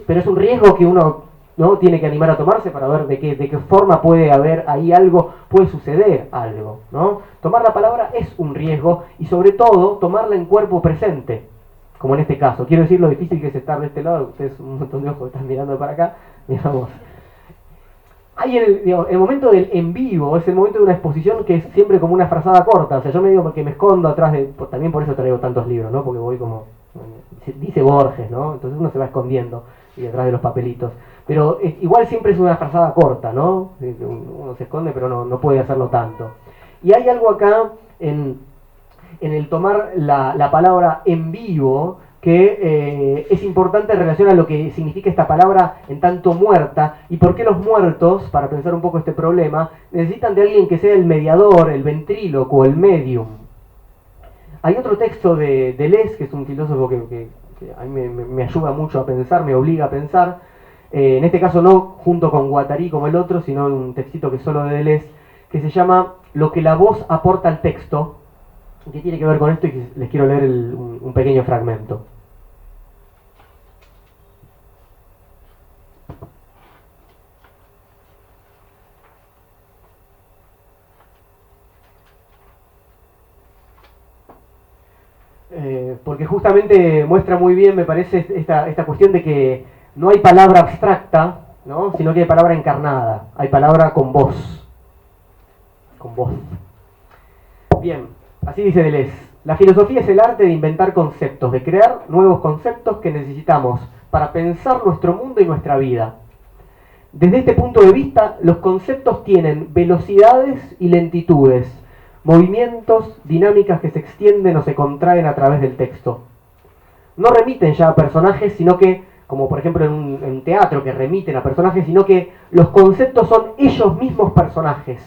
Pero es un riesgo que uno, ¿no?, tiene que animar a tomarse para ver de qué forma puede haber ahí algo, puede suceder algo, ¿no? Tomar la palabra es un riesgo y sobre todo tomarla en cuerpo presente, como en este caso. Quiero decir lo difícil que es estar de este lado, ustedes un montón de ojos están mirando para acá, digamos. Hay el momento del en vivo, es el momento de una exposición que es siempre como una frazada corta. O sea, yo me digo que me escondo atrás también por eso traigo tantos libros, ¿no? Porque voy como, dice Borges, ¿no? Entonces uno se va escondiendo y detrás de los papelitos. Pero igual siempre es una frazada corta, ¿no? Uno se esconde pero no puede hacerlo tanto. Y hay algo acá en el tomar la palabra en vivo que es importante en relación a lo que significa esta palabra en tanto muerta y por qué los muertos, para pensar un poco este problema, necesitan de alguien que sea el mediador, el ventrílocuo, el medium. Hay otro texto de Deleuze, que es un filósofo que a mí me ayuda mucho a pensar, me obliga a pensar, en este caso no junto con Guattari como el otro, sino un textito que es solo de Deleuze, que se llama Lo que la voz aporta al texto, que tiene que ver con esto y que les quiero leer un pequeño fragmento. Porque justamente muestra muy bien, me parece, esta cuestión de que no hay palabra abstracta, ¿no?, sino que hay palabra encarnada, hay palabra con voz. Con voz. Bien, así dice Deleuze. La filosofía es el arte de inventar conceptos, de crear nuevos conceptos que necesitamos para pensar nuestro mundo y nuestra vida. Desde este punto de vista, los conceptos tienen velocidades y lentitudes, movimientos, dinámicas que se extienden o se contraen a través del texto. No remiten ya a personajes, sino que, como por ejemplo en un teatro que remiten a personajes, sino que los conceptos son ellos mismos personajes,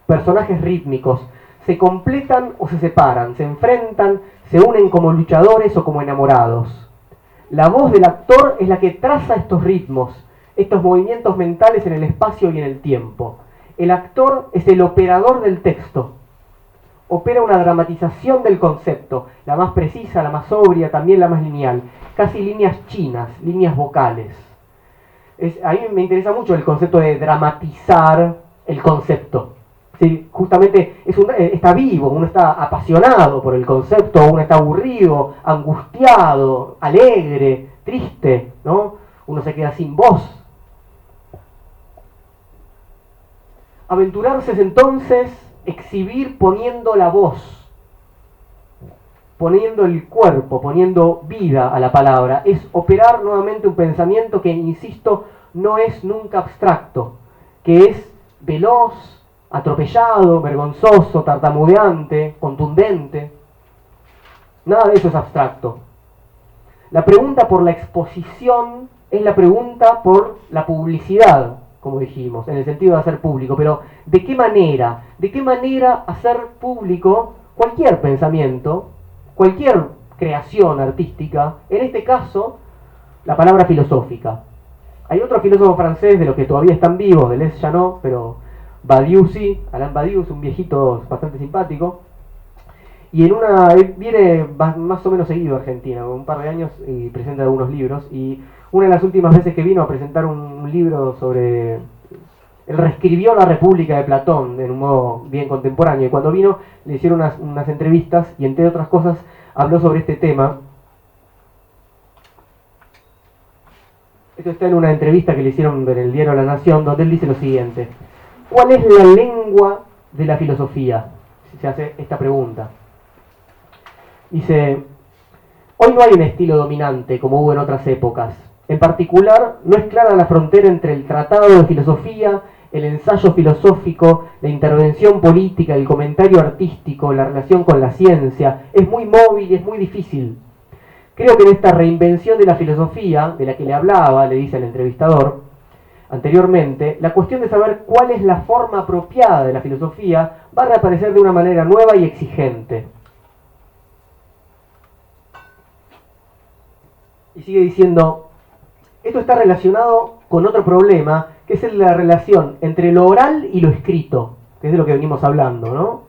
personajes rítmicos. Se completan o se separan, se enfrentan, se unen como luchadores o como enamorados. La voz del actor es la que traza estos ritmos, estos movimientos mentales en el espacio y en el tiempo. El actor es el operador del texto. Opera una dramatización del concepto, la más precisa, la más sobria, también la más lineal. Casi líneas chinas, líneas vocales. A mí me interesa mucho el concepto de dramatizar el concepto. Sí, justamente está vivo, uno está apasionado por el concepto, uno está aburrido, angustiado, alegre, triste, ¿no? Uno se queda sin voz. Aventurarse es entonces exhibir poniendo la voz, poniendo el cuerpo, poniendo vida a la palabra. Es operar nuevamente un pensamiento que, insisto, no es nunca abstracto, que es veloz, atropellado, vergonzoso, tartamudeante, contundente. Nada de eso es abstracto. La pregunta por la exposición es la pregunta por la publicidad, como dijimos, en el sentido de hacer público. Pero ¿de qué manera? ¿De qué manera hacer público cualquier pensamiento, cualquier creación artística? En este caso, la palabra filosófica. Hay otro filósofo francés de los que todavía están vivos, Deleuze ya no, pero Badiou sí, Alain Badiou es un viejito bastante simpático. Y él viene más o menos seguido a Argentina, un par de años, y presenta algunos libros. Y una de las últimas veces que vino a presentar un libro sobre... Él reescribió la República de Platón en un modo bien contemporáneo. Y cuando vino le hicieron unas entrevistas y entre otras cosas habló sobre este tema. Esto está en una entrevista que le hicieron en el diario La Nación, donde él dice lo siguiente. ¿Cuál es la lengua de la filosofía? Se hace esta pregunta. Dice, hoy no hay un estilo dominante como hubo en otras épocas. En particular, no es clara la frontera entre el tratado de filosofía, el ensayo filosófico, la intervención política, el comentario artístico, la relación con la ciencia. Es muy móvil y es muy difícil. Creo que en esta reinvención de la filosofía, de la que le hablaba, le dice al entrevistador anteriormente, la cuestión de saber cuál es la forma apropiada de la filosofía va a reaparecer de una manera nueva y exigente. Y sigue diciendo, esto está relacionado con otro problema, que es la relación entre lo oral y lo escrito, que es de lo que venimos hablando, ¿no?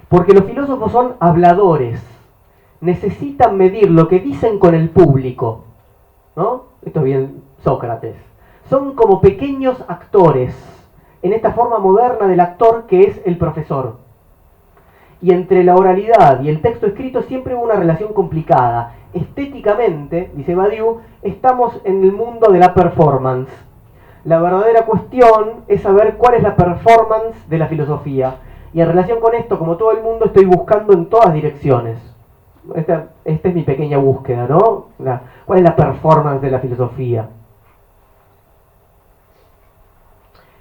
Porque los filósofos son habladores, necesitan medir lo que dicen con el público, ¿no? Esto es bien Sócrates. Son como pequeños actores, en esta forma moderna del actor que es el profesor. Y entre la oralidad y el texto escrito siempre hubo una relación complicada. Estéticamente, dice Badiou, estamos en el mundo de la performance. La verdadera cuestión es saber cuál es la performance de la filosofía. Y en relación con esto, como todo el mundo, estoy buscando en todas direcciones. Esta es mi pequeña búsqueda, ¿no? ¿Cuál es la performance de la filosofía?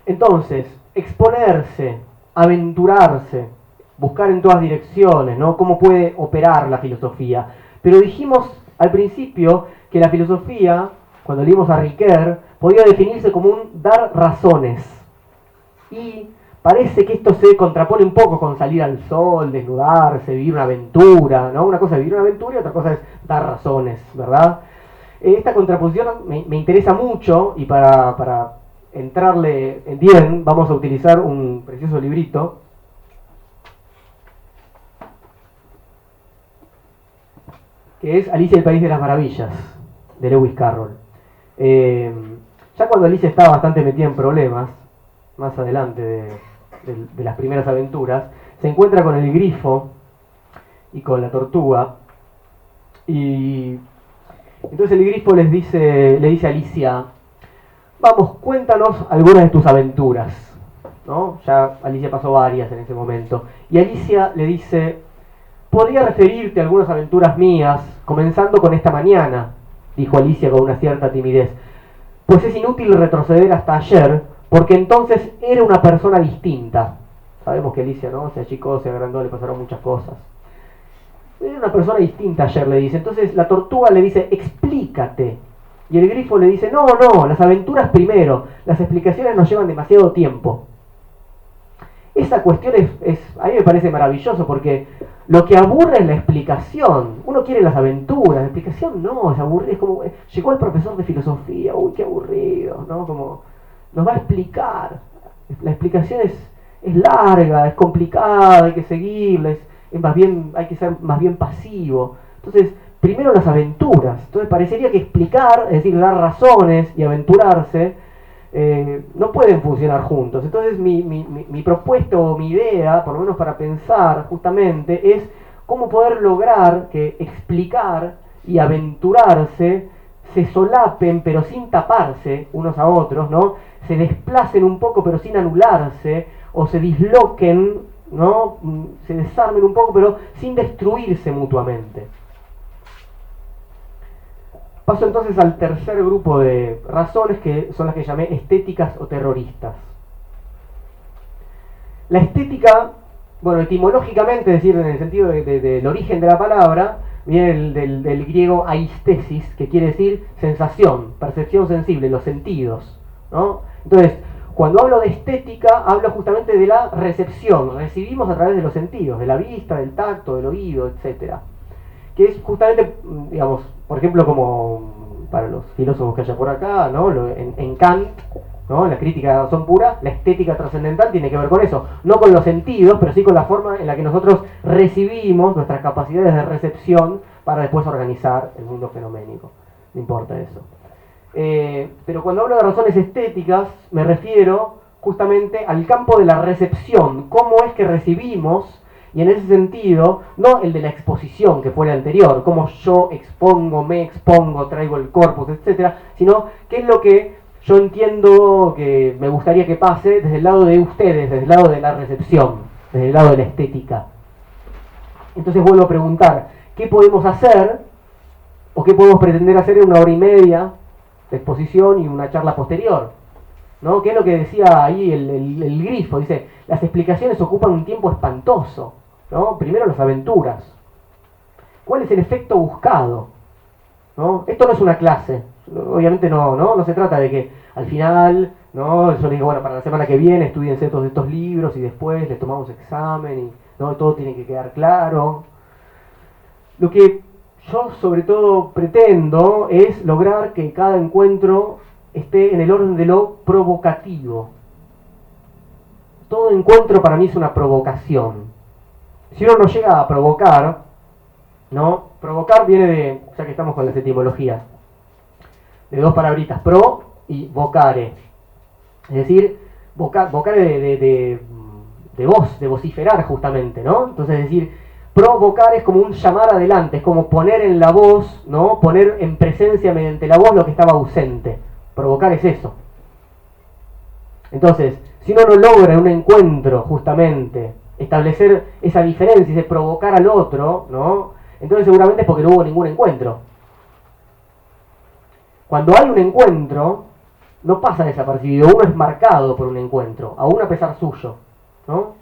Entonces, exponerse, aventurarse, buscar en todas direcciones, ¿no? Cómo puede operar la filosofía. Pero dijimos al principio que la filosofía, cuando leímos a Ricoeur, podía definirse como un dar razones. Y parece que esto se contrapone un poco con salir al sol, desnudarse, vivir una aventura, ¿no? Una cosa es vivir una aventura y otra cosa es dar razones, ¿verdad? Esta contraposición me interesa mucho y para entrarle bien vamos a utilizar un precioso librito que es Alicia el País de las Maravillas, de Lewis Carroll. Ya cuando Alicia estaba bastante metida en problemas, más adelante de las primeras aventuras, se encuentra con el grifo y con la tortuga, y entonces el grifo le dice a Alicia, vamos, cuéntanos algunas de tus aventuras, ¿no? Ya Alicia pasó varias en ese momento, y Alicia le dice, podría referirte a algunas aventuras mías, comenzando con esta mañana, dijo Alicia con una cierta timidez, pues es inútil retroceder hasta ayer, porque entonces era una persona distinta. sabemos que Alicia, ¿no? Se achicó, se agrandó, le pasaron muchas cosas. Era una persona distinta ayer, le dice. Entonces la tortuga le dice, explícate. Y el grifo le dice, no, las aventuras primero, las explicaciones nos llevan demasiado tiempo. Esa cuestión a mí me parece maravilloso porque lo que aburre es la explicación. Uno quiere las aventuras, la explicación no, es aburrido. Es como, llegó el profesor de filosofía, uy, qué aburrido, ¿no? Como, nos va a explicar. La explicación es larga, es complicada, hay que seguirla, es más bien, hay que ser más bien pasivo. Entonces, primero las aventuras. Entonces parecería que explicar, es decir, dar razones y aventurarse, no pueden funcionar juntos. Entonces mi propuesta o mi idea, por lo menos para pensar justamente, es cómo poder lograr que explicar y aventurarse se solapen pero sin taparse unos a otros, ¿no? Se desplacen un poco pero sin anularse, o se disloquen, ¿no? Se desarmen un poco pero sin destruirse mutuamente. Paso entonces al tercer grupo de razones, que son las que llamé estéticas o terroristas. La estética, bueno, etimológicamente, es decir, en el sentido del origen de la palabra, viene del griego aistesis, que quiere decir sensación, percepción sensible, los sentidos, ¿no? Entonces, cuando hablo de estética, hablo justamente de la recepción, recibimos a través de los sentidos, de la vista, del tacto, del oído, etcétera, que es justamente, digamos, por ejemplo, como para los filósofos que haya por acá, ¿no? En Kant, ¿no? En la crítica de la razón pura, la estética trascendental tiene que ver con eso, no con los sentidos, pero sí con la forma en la que nosotros recibimos nuestras capacidades de recepción para después organizar el mundo fenoménico. No importa eso. Pero cuando hablo de razones estéticas, me refiero justamente al campo de la recepción, cómo es que recibimos. Y en ese sentido, no el de la exposición, que fue el anterior, cómo yo expongo, me expongo, traigo el corpus, etcétera, sino qué es lo que yo entiendo que me gustaría que pase desde el lado de ustedes, desde el lado de la recepción, desde el lado de la estética. Entonces vuelvo a preguntar, ¿qué podemos hacer o qué podemos pretender hacer en una hora y media de exposición y una charla posterior? ¿No? ¿Qué es lo que decía ahí el grifo? Dice, las explicaciones ocupan un tiempo espantoso, ¿no? Primero las aventuras. ¿Cuál es el efecto buscado? ¿No? Esto no es una clase, obviamente no se trata de que al final, ¿no? Yo les digo, bueno, para la semana que viene estudiense todos estos libros y después les tomamos examen y ¿no? Todo tiene que quedar claro. Lo que yo sobre todo pretendo es lograr que cada encuentro esté en el orden de lo provocativo. Todo encuentro para mí es una provocación. Si uno no llega a provocar, ¿no? Provocar viene de, ya que estamos con las etimologías, de dos palabritas, pro y vocare. Es decir, vocare de voz, de vociferar justamente, ¿no? Entonces, es decir, provocar es como un llamar adelante, es como poner en la voz, ¿no? Poner en presencia mediante la voz lo que estaba ausente. Provocar es eso. Entonces, si uno no logra en un encuentro justamente establecer esa diferencia y de provocar al otro, ¿no? Entonces seguramente es porque no hubo ningún encuentro. Cuando hay un encuentro, no pasa desapercibido, uno es marcado por un encuentro, aún a pesar suyo, ¿no?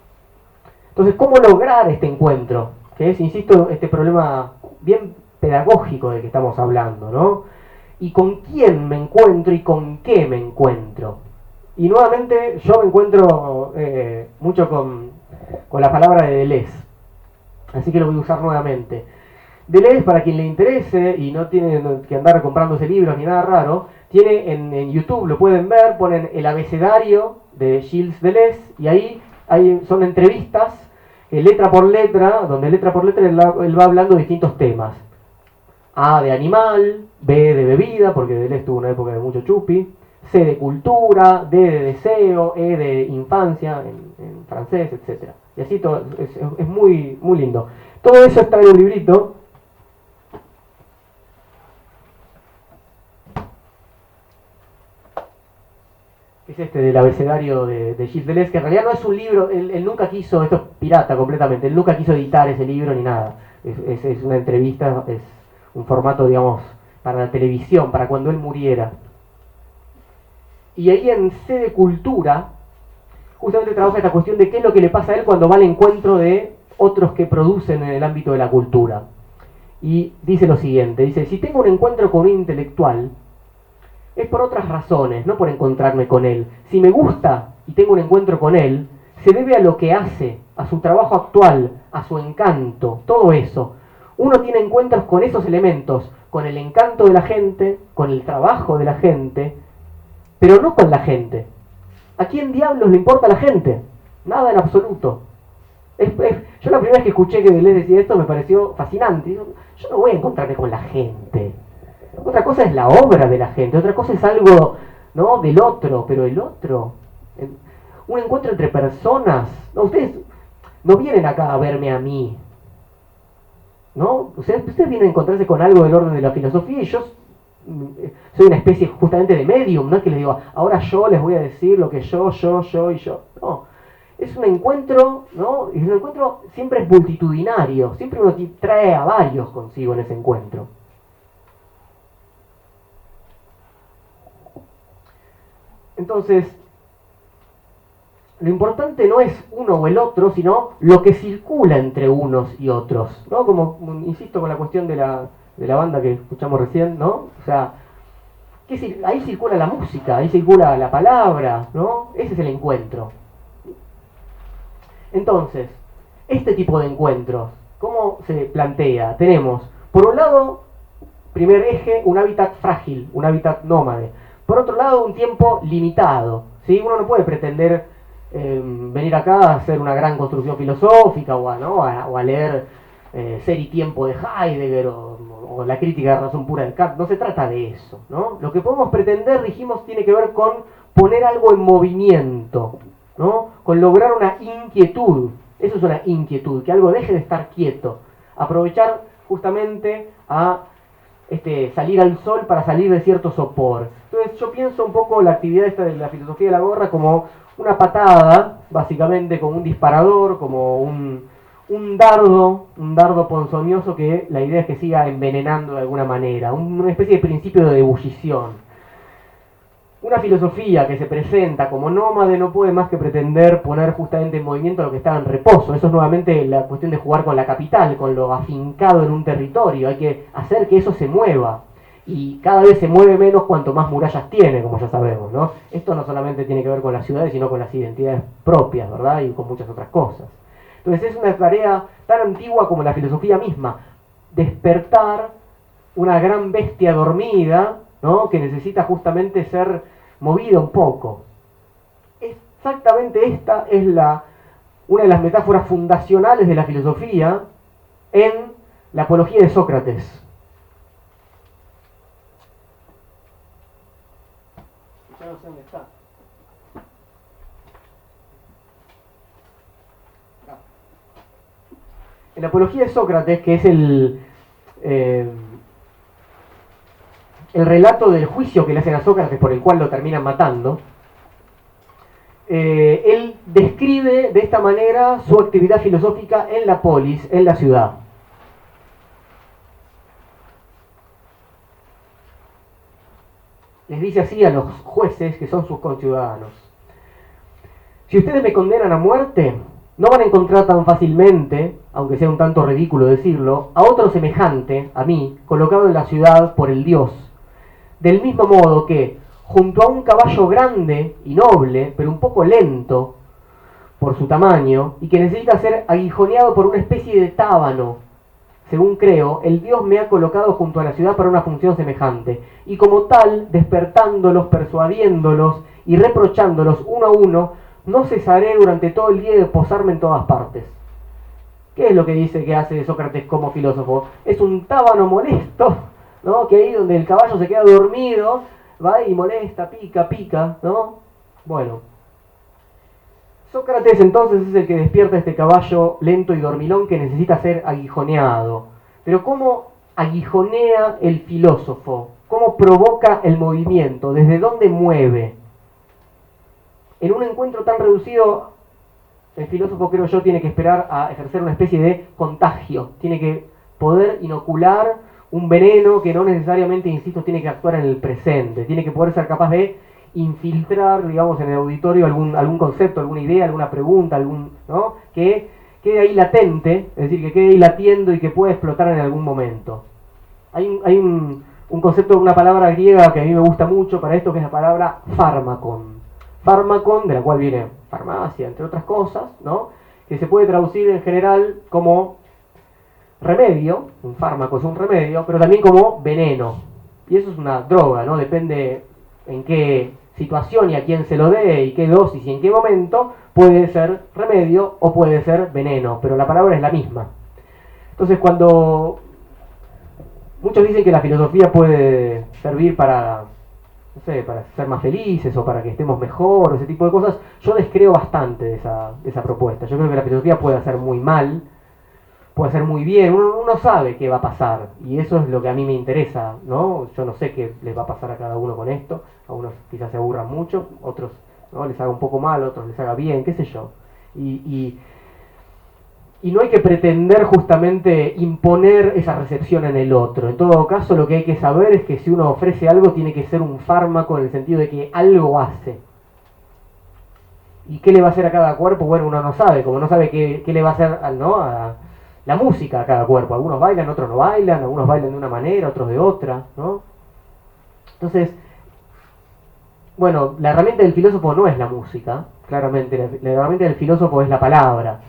Entonces, ¿cómo lograr este encuentro? Que es, insisto, este problema bien pedagógico del que estamos hablando, ¿no? Y con quién me encuentro y con qué me encuentro. Y nuevamente yo me encuentro mucho con la palabra de Deleuze, así que lo voy a usar nuevamente. Deleuze, para quien le interese y no tiene que andar comprándose libros ni nada raro, tiene en YouTube, lo pueden ver, ponen el abecedario de Gilles Deleuze y ahí son entrevistas, letra por letra, donde letra por letra él va hablando de distintos temas. A de animal, B de bebida, porque Deleuze tuvo una época de mucho chupi, C de cultura, D de deseo, E de infancia, en francés, etc. Y así todo, es muy, muy lindo. Todo eso está en un librito. Es este del abecedario de Gilles Deleuze, que en realidad no es un libro, él nunca quiso, esto es pirata completamente, él nunca quiso editar ese libro ni nada. Es una entrevista, es un formato, digamos, para la televisión, para cuando él muriera. Y ahí en C de cultura, justamente trabaja esta cuestión de qué es lo que le pasa a él cuando va al encuentro de otros que producen en el ámbito de la cultura. Y dice lo siguiente, dice, si tengo un encuentro con un intelectual, es por otras razones, no por encontrarme con él. Si me gusta y tengo un encuentro con él, se debe a lo que hace, a su trabajo actual, a su encanto, todo eso. Uno tiene encuentros con esos elementos, con el encanto de la gente, con el trabajo de la gente, pero no con la gente. ¿A quién diablos le importa la gente? Nada en absoluto. Yo la primera vez que escuché que Deleuze decía esto me pareció fascinante. Yo no voy a encontrarme con la gente. Otra cosa es la obra de la gente, otra cosa es algo, ¿no?, del otro, pero el otro, un encuentro entre personas. No, ustedes no vienen acá a verme a mí, ¿no? Ustedes vienen a encontrarse con algo del orden de la filosofía y yo soy una especie justamente de medium, no es que les digo, ahora yo les voy a decir lo que yo y yo. No, es un encuentro, ¿no? Y un encuentro siempre es multitudinario, siempre uno trae a varios consigo en ese encuentro. Entonces, lo importante no es uno o el otro, sino lo que circula entre unos y otros, ¿no? Como insisto con la cuestión de la banda que escuchamos recién, ¿no? O sea, ahí circula la música, ahí circula la palabra, ¿no? Ese es el encuentro. Entonces, este tipo de encuentros, ¿cómo se plantea? Tenemos, por un lado, primer eje, un hábitat frágil, un hábitat nómade. Por otro lado, un tiempo limitado, ¿sí? Uno no puede pretender venir acá a hacer una gran construcción filosófica ¿no? o a leer Ser y Tiempo de Heidegger o la crítica de razón pura de Kant. No se trata de eso, ¿no? Lo que podemos pretender, dijimos, tiene que ver con poner algo en movimiento, ¿no? Con lograr una inquietud. Eso es una inquietud, que algo deje de estar quieto. Aprovechar justamente a salir al sol para salir de cierto sopor. Entonces yo pienso un poco la actividad esta de la filosofía de la gorra como una patada, básicamente como un disparador, como un dardo ponzoñoso que la idea es que siga envenenando de alguna manera, una especie de principio de ebullición. Una filosofía que se presenta como nómade no puede más que pretender poner justamente en movimiento lo que estaba en reposo. Eso es nuevamente la cuestión de jugar con la capital, con lo afincado en un territorio. Hay que hacer que eso se mueva. Y cada vez se mueve menos cuanto más murallas tiene, como ya sabemos, ¿no? Esto no solamente tiene que ver con las ciudades, sino con las identidades propias, ¿verdad? Y con muchas otras cosas. Entonces es una tarea tan antigua como la filosofía misma. Despertar una gran bestia dormida, ¿no? Que necesita justamente ser movida un poco. Exactamente esta es una de las metáforas fundacionales de la filosofía en la apología de Sócrates. Ya no sé dónde está. En la apología de Sócrates, que es el relato del juicio que le hacen a Sócrates por el cual lo terminan matando, él describe de esta manera su actividad filosófica en la polis, en la ciudad. Les dice así a los jueces que son sus conciudadanos: si ustedes me condenan a muerte, no van a encontrar tan fácilmente, aunque sea un tanto ridículo decirlo, a otro semejante a mí, colocado en la ciudad por el Dios. Del mismo modo que, junto a un caballo grande y noble, pero un poco lento por su tamaño, y que necesita ser aguijoneado por una especie de tábano, según creo, el Dios me ha colocado junto a la ciudad para una función semejante, y como tal, despertándolos, persuadiéndolos y reprochándolos uno a uno, no cesaré durante todo el día de posarme en todas partes. ¿Qué es lo que dice que hace Sócrates como filósofo? Es un tábano molesto, ¿no? Que ahí donde el caballo se queda dormido, va y molesta, pica, ¿no? Bueno, Sócrates entonces es el que despierta este caballo lento y dormilón que necesita ser aguijoneado. Pero ¿cómo aguijonea el filósofo? ¿Cómo provoca el movimiento? ¿Desde dónde mueve? En un encuentro tan reducido, el filósofo, creo yo, tiene que esperar a ejercer una especie de contagio. Tiene que poder inocular un veneno que no necesariamente, insisto, tiene que actuar en el presente. Tiene que poder ser capaz de infiltrar, digamos, en el auditorio algún concepto, alguna idea, alguna pregunta, ¿no? Que quede ahí latente, es decir, que quede ahí latiendo y que pueda explotar en algún momento. Hay un concepto, una palabra griega que a mí me gusta mucho para esto, que es la palabra fármacon. Fármacon, de la cual viene farmacia, entre otras cosas, ¿no? Que se puede traducir en general como remedio, un fármaco es un remedio, pero también como veneno. Y eso es una droga, ¿no? Depende en qué situación y a quién se lo dé y qué dosis y en qué momento, puede ser remedio o puede ser veneno, pero la palabra es la misma. Entonces, cuando muchos dicen que la filosofía puede servir para, no sé, para ser más felices o para que estemos mejor, o ese tipo de cosas, yo descreo bastante de esa propuesta. Yo creo que la filosofía puede hacer muy mal, puede hacer muy bien, uno sabe qué va a pasar, y eso es lo que a mí me interesa, ¿no? Yo no sé qué les va a pasar a cada uno con esto, a unos quizás se aburran mucho, otros, ¿no?, les haga un poco mal, otros les haga bien, qué sé yo. Y no hay que pretender justamente imponer esa recepción en el otro. En todo caso, lo que hay que saber es que si uno ofrece algo, tiene que ser un fármaco en el sentido de que algo hace. ¿Y qué le va a hacer a cada cuerpo? Bueno, uno no sabe, como no sabe qué le va a hacer, ¿no?, a la música a cada cuerpo. Algunos bailan, otros no bailan, algunos bailan de una manera, otros de otra, ¿no? Entonces, bueno, la herramienta del filósofo no es la música, claramente, la herramienta del filósofo es la palabra.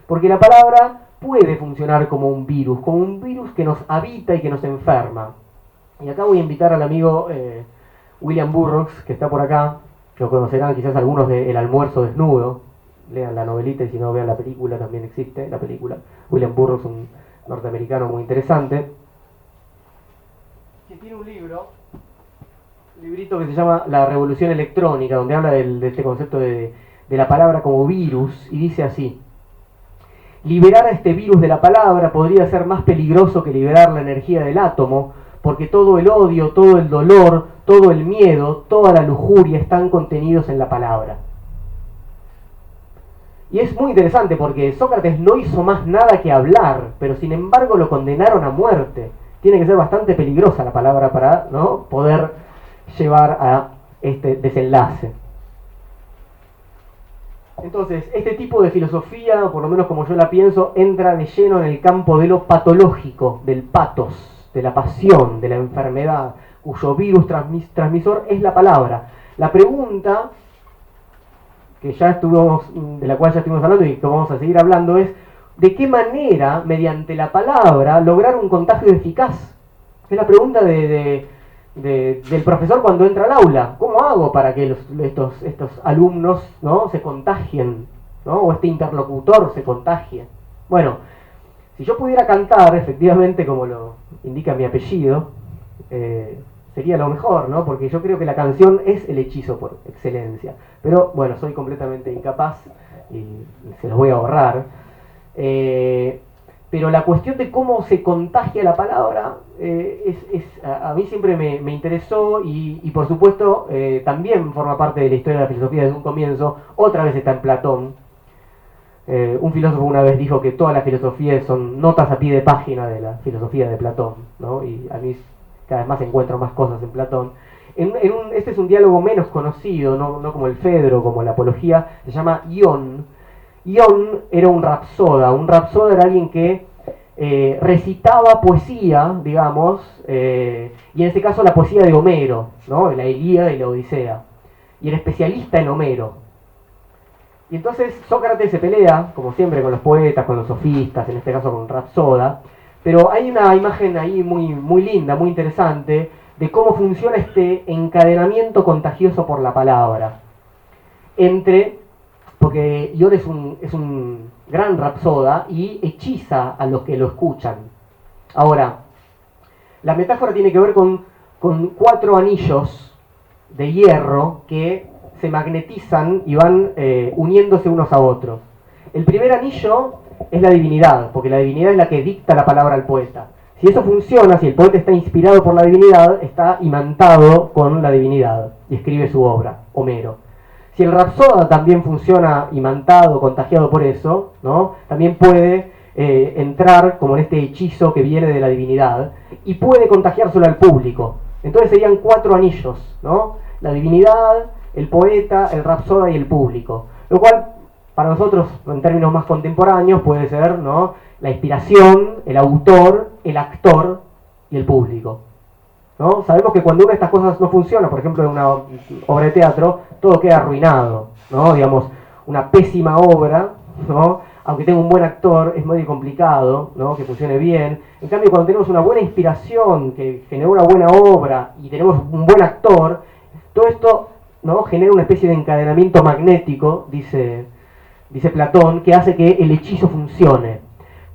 Porque la palabra puede funcionar como un virus que nos habita y que nos enferma. Y acá voy a invitar al amigo William Burroughs, que está por acá, lo conocerán quizás algunos de El almuerzo desnudo, lean la novelita y si no vean la película, también existe la película. William Burroughs, un norteamericano muy interesante, que tiene un librito que se llama La Revolución Electrónica, donde habla de este concepto de la palabra como virus, y dice así: liberar a este virus de la palabra podría ser más peligroso que liberar la energía del átomo, porque todo el odio, todo el dolor, todo el miedo, toda la lujuria están contenidos en la palabra. Y es muy interesante porque Sócrates no hizo más nada que hablar, pero sin embargo lo condenaron a muerte. Tiene que ser bastante peligrosa la palabra para, ¿no?, poder llevar a este desenlace. Entonces, este tipo de filosofía, por lo menos como yo la pienso, entra de lleno en el campo de lo patológico, del patos, de la pasión, de la enfermedad, cuyo virus transmisor es la palabra. La pregunta que de la cual ya estuvimos hablando y que vamos a seguir hablando es: ¿de qué manera, mediante la palabra, lograr un contagio eficaz? Es la pregunta del profesor cuando entra al aula. ¿Cómo hago para que estos alumnos, ¿no?, se contagien, ¿no?, o este interlocutor se contagie? Bueno, si yo pudiera cantar, efectivamente, como lo indica mi apellido, sería lo mejor, ¿no?, porque yo creo que la canción es el hechizo por excelencia. Pero bueno, soy completamente incapaz y se los voy a ahorrar. Pero la cuestión de cómo se contagia la palabra a mí siempre me interesó y por supuesto también forma parte de la historia de la filosofía desde un comienzo. Otra vez está en Platón. Un filósofo una vez dijo que toda la filosofía son notas a pie de página de la filosofía de Platón, ¿no? Y a mí cada vez más encuentro más cosas en Platón. Este es un diálogo menos conocido, no como el Fedro, como la Apología, se llama Ión. Ión era un rapsoda era alguien que recitaba poesía, digamos, y en este caso la poesía de Homero, ¿no?, de la Ilíada y la Odisea, y era especialista en Homero. Y entonces Sócrates se pelea, como siempre, con los poetas, con los sofistas, en este caso con Rapsoda, pero hay una imagen ahí muy, muy linda, muy interesante, de cómo funciona este encadenamiento contagioso por la palabra. Porque Ión es un gran rapsoda y hechiza a los que lo escuchan. Ahora, la metáfora tiene que ver con 4 anillos de hierro que se magnetizan y van uniéndose unos a otros. El primer anillo es la divinidad, porque la divinidad es la que dicta la palabra al poeta. Si eso funciona, si el poeta está inspirado por la divinidad, está imantado con la divinidad y escribe su obra, Homero. Si el rapsoda también funciona imantado, contagiado por eso, ¿no?, también puede entrar como en este hechizo que viene de la divinidad y puede contagiárselo al público. Entonces serían 4 anillos, ¿no? La divinidad, el poeta, el rapsoda y el público. Lo cual, para nosotros, en términos más contemporáneos, puede ser, ¿no?, la inspiración, el autor, el actor y el público, ¿no? Sabemos que cuando una de estas cosas no funciona, por ejemplo en una obra de teatro, todo queda arruinado, ¿no? Digamos, una pésima obra, ¿no?, aunque tenga un buen actor, es muy complicado, ¿no?, que funcione bien. En cambio, cuando tenemos una buena inspiración, que generó una buena obra, y tenemos un buen actor, todo esto, ¿no?, genera una especie de encadenamiento magnético, dice Platón, que hace que el hechizo funcione.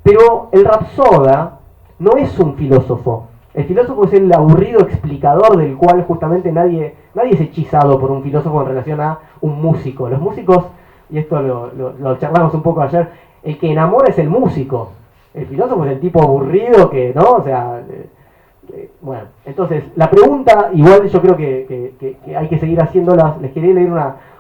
Pero el rapsoda no es un filósofo. El filósofo es el aburrido explicador del cual justamente nadie es hechizado por un filósofo en relación a un músico. Los músicos, y esto lo charlamos un poco ayer, el que enamora es el músico. El filósofo es el tipo aburrido que, ¿no? O sea, bueno, entonces, la pregunta, igual yo creo que hay que seguir haciéndolas. Les quería leer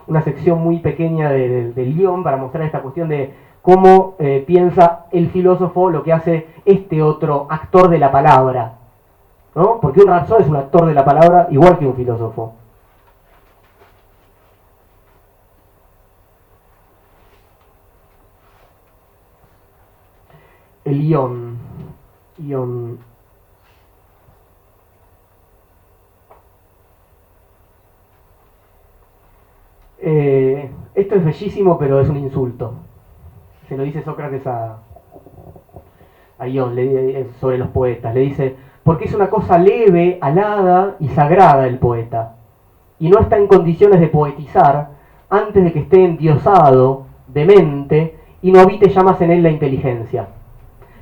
una sección muy pequeña del guión para mostrar esta cuestión de cómo piensa el filósofo lo que hace este otro actor de la palabra, ¿no? Porque un rapsoda es un actor de la palabra igual que un filósofo. El guión. Esto es bellísimo, pero es un insulto. Se lo dice Sócrates a Ión sobre los poetas. Le dice, porque es una cosa leve, alada y sagrada el poeta, y no está en condiciones de poetizar antes de que esté endiosado, demente, y no habite ya más en él la inteligencia.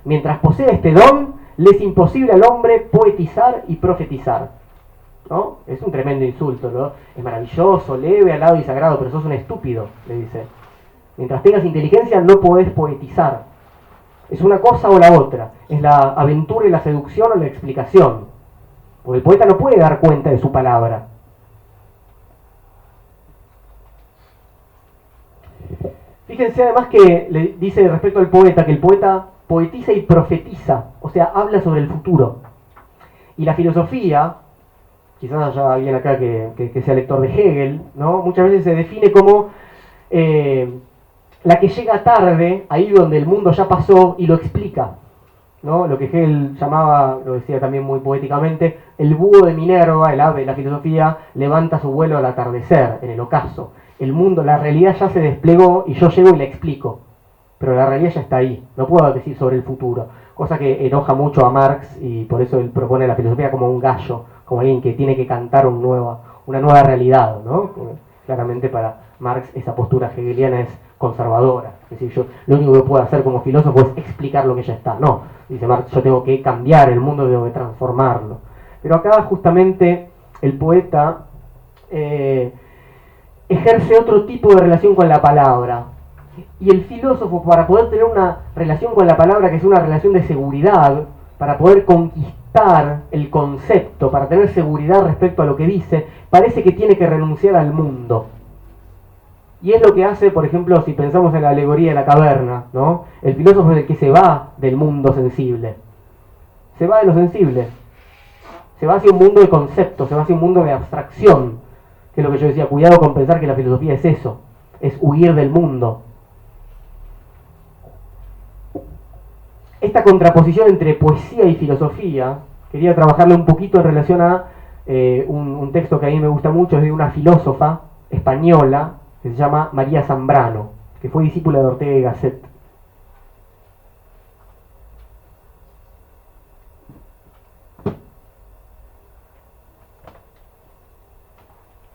Mientras posea este don, le es imposible al hombre poetizar y profetizar, ¿no? Es un tremendo insulto, ¿no? Es maravilloso, leve, alado y sagrado, pero sos un estúpido, le dice. Mientras tengas inteligencia no podés poetizar. Es una cosa o la otra. Es la aventura y la seducción o la explicación. Porque el poeta no puede dar cuenta de su palabra. Fíjense además que le dice respecto al poeta que el poeta poetiza y profetiza, o sea, habla sobre el futuro. Y la filosofía, quizás haya alguien acá que sea lector de Hegel, ¿no?, muchas veces se define como la que llega tarde, ahí donde el mundo ya pasó, y lo explica, ¿no? Lo que Hegel llamaba, lo decía también muy poéticamente, el búho de Minerva, el ave de la filosofía, levanta su vuelo al atardecer, en el ocaso. El mundo, la realidad ya se desplegó y yo llego y la explico, pero la realidad ya está ahí, no puedo decir sobre el futuro, cosa que enoja mucho a Marx, y por eso él propone la filosofía como un gallo, como alguien que tiene que cantar una nueva realidad, ¿no? Claramente para Marx esa postura hegeliana es conservadora, es decir, yo lo único que puedo hacer como filósofo es explicar lo que ya está. No, dice Marx, yo tengo que cambiar el mundo, tengo que transformarlo. Pero acá justamente el poeta ejerce otro tipo de relación con la palabra. Y el filósofo, para poder tener una relación con la palabra que es una relación de seguridad, para poder conquistar el concepto, para tener seguridad respecto a lo que dice, parece que tiene que renunciar al mundo. Y es lo que hace, por ejemplo, si pensamos en la alegoría de la caverna, ¿no? El filósofo es el que se va del mundo sensible. Se va de lo sensible. Se va hacia un mundo de conceptos, se va hacia un mundo de abstracción. Que es lo que yo decía, cuidado con pensar que la filosofía es eso, es huir del mundo. Esta contraposición entre poesía y filosofía, quería trabajarle un poquito en relación a un texto que a mí me gusta mucho, es de una filósofa española, que se llama María Zambrano, que fue discípula de Ortega y Gasset.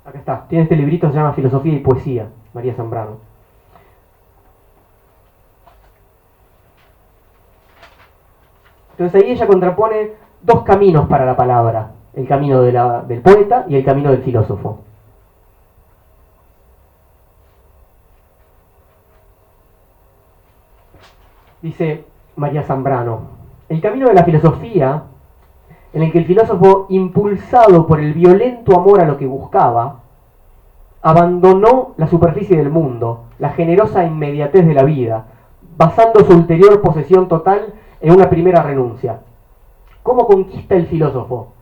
Acá está, tiene este librito, se llama Filosofía y Poesía, María Zambrano. Entonces ahí ella contrapone dos caminos para la palabra, el camino del poeta y el camino del filósofo. Dice María Zambrano, el camino de la filosofía, en el que el filósofo, impulsado por el violento amor a lo que buscaba, abandonó la superficie del mundo, la generosa inmediatez de la vida, basando su ulterior posesión total en una primera renuncia. ¿Cómo conquista el filósofo?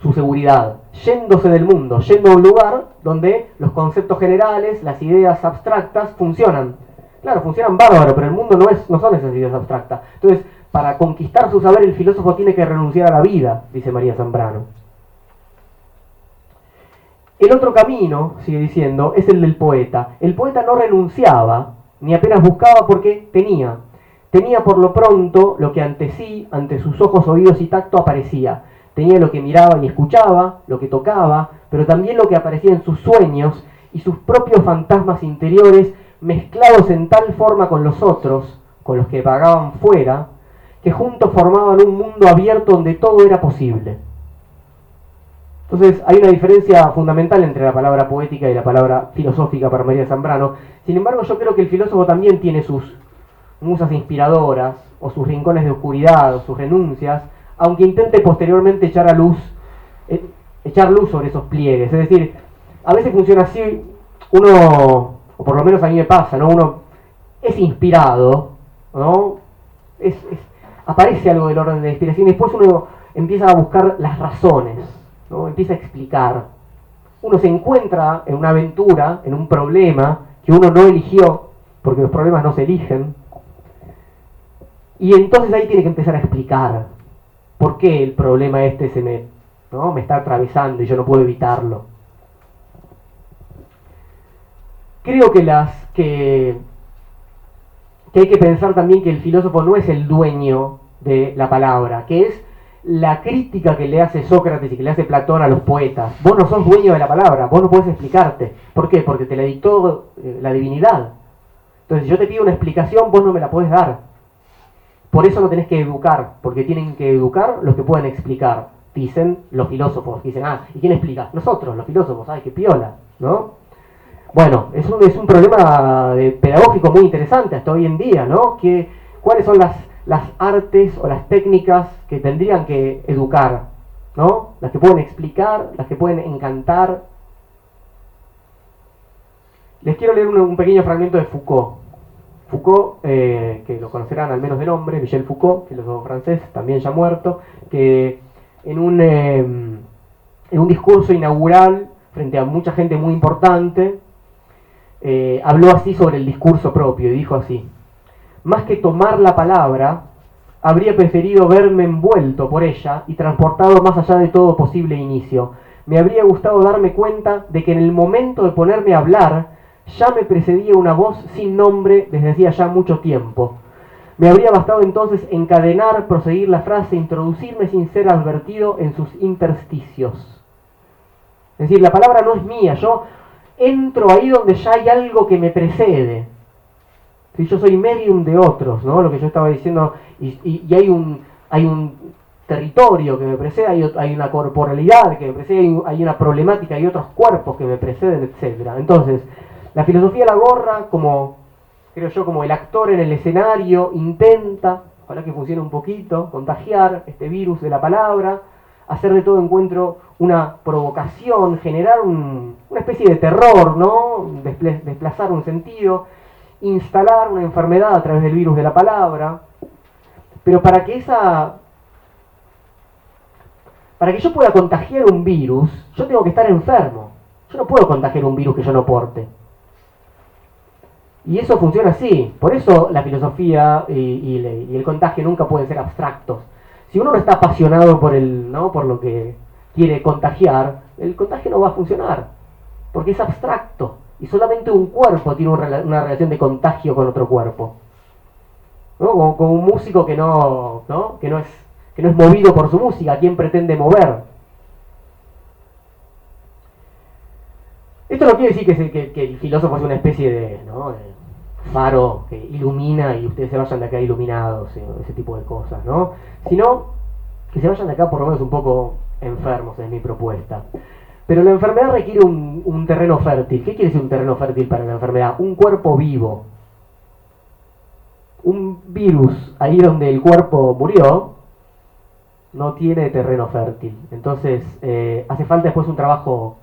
su seguridad, yéndose del mundo, yendo a un lugar donde los conceptos generales, las ideas abstractas funcionan. Claro, funcionan bárbaro, pero el mundo no son esas ideas abstractas. Entonces, para conquistar su saber, el filósofo tiene que renunciar a la vida, dice María Zambrano. El otro camino, sigue diciendo, es el del poeta. El poeta no renunciaba, ni apenas buscaba porque tenía. Tenía por lo pronto lo que ante sí, ante sus ojos, oídos y tacto aparecía. Tenía lo que miraba y escuchaba, lo que tocaba, pero también lo que aparecía en sus sueños y sus propios fantasmas interiores mezclados en tal forma con los otros, con los que vagaban fuera, que juntos formaban un mundo abierto donde todo era posible. Entonces hay una diferencia fundamental entre la palabra poética y la palabra filosófica para María Zambrano. Sin embargo, yo creo que el filósofo también tiene sus musas inspiradoras, o sus rincones de oscuridad, o sus renuncias, aunque intente posteriormente echar luz sobre esos pliegues. Es decir, a veces funciona así, uno, o por lo menos a mí me pasa, ¿no? Uno es inspirado, ¿no? Aparece algo del orden de la inspiración y después uno empieza a buscar las razones, ¿no? Empieza a explicar. Uno se encuentra en una aventura, en un problema que uno no eligió, porque los problemas no se eligen, y entonces ahí tiene que empezar a explicar por qué el problema me está atravesando y yo no puedo evitarlo. Creo que hay que pensar también que el filósofo no es el dueño de la palabra, que es la crítica que le hace Sócrates y que le hace Platón a los poetas. Vos no sos dueño de la palabra, vos no podés explicarte. ¿Por qué? Porque te la dictó la divinidad. Entonces, si yo te pido una explicación, vos no me la podés dar. Por eso no tenés que educar, porque tienen que educar los que pueden explicar, dicen los filósofos. Dicen, ¿y quién explica? Nosotros, los filósofos. ¡Ay, qué piola! ¿No? Bueno, es un problema pedagógico muy interesante hasta hoy en día, ¿no? ¿Cuáles son las artes o las técnicas que tendrían que educar, ¿no? Las que pueden explicar, las que pueden encantar. Les quiero leer un pequeño fragmento de Foucault. Foucault, que lo conocerán al menos de nombre, Michel Foucault, filósofo francés, también ya muerto, que en un discurso inaugural frente a mucha gente muy importante, habló así sobre el discurso propio y dijo así: más que tomar la palabra, habría preferido verme envuelto por ella y transportado más allá de todo posible inicio. Me habría gustado darme cuenta de que en el momento de ponerme a hablar ya me precedía una voz sin nombre desde hacía ya mucho tiempo. Me habría bastado entonces encadenar, proseguir la frase, introducirme sin ser advertido en sus intersticios. Es decir, la palabra no es mía, yo entro ahí donde ya hay algo que me precede. Si yo soy medium de otros, ¿no? Lo que yo estaba diciendo, y hay un territorio que me precede, hay una corporalidad que me precede, hay una problemática, hay otros cuerpos que me preceden, etc. Entonces, la filosofía de la gorra, creo yo, como el actor en el escenario, intenta, ojalá que funcione un poquito, contagiar este virus de la palabra, hacer de todo encuentro una provocación, generar una especie de terror, ¿no? Desplazar un sentido, instalar una enfermedad a través del virus de la palabra. Pero para que yo pueda contagiar un virus, yo tengo que estar enfermo. Yo no puedo contagiar un virus que yo no porte. Y eso funciona así. Por eso la filosofía y el contagio nunca pueden ser abstractos. Si uno no está apasionado por lo que quiere contagiar, el contagio no va a funcionar. Porque es abstracto. Y solamente un cuerpo tiene una relación de contagio con otro cuerpo. ¿No? Como un músico que no es movido por su música. ¿A quién pretende mover? Esto no quiere decir que el filósofo es una especie de faro que ilumina y ustedes se vayan de acá iluminados, ese tipo de cosas, ¿no? Sino que se vayan de acá por lo menos un poco enfermos, es mi propuesta. Pero la enfermedad requiere un terreno fértil. ¿Qué quiere decir un terreno fértil para la enfermedad? Un cuerpo vivo. Un virus ahí donde el cuerpo murió no tiene terreno fértil. Entonces hace falta después un trabajo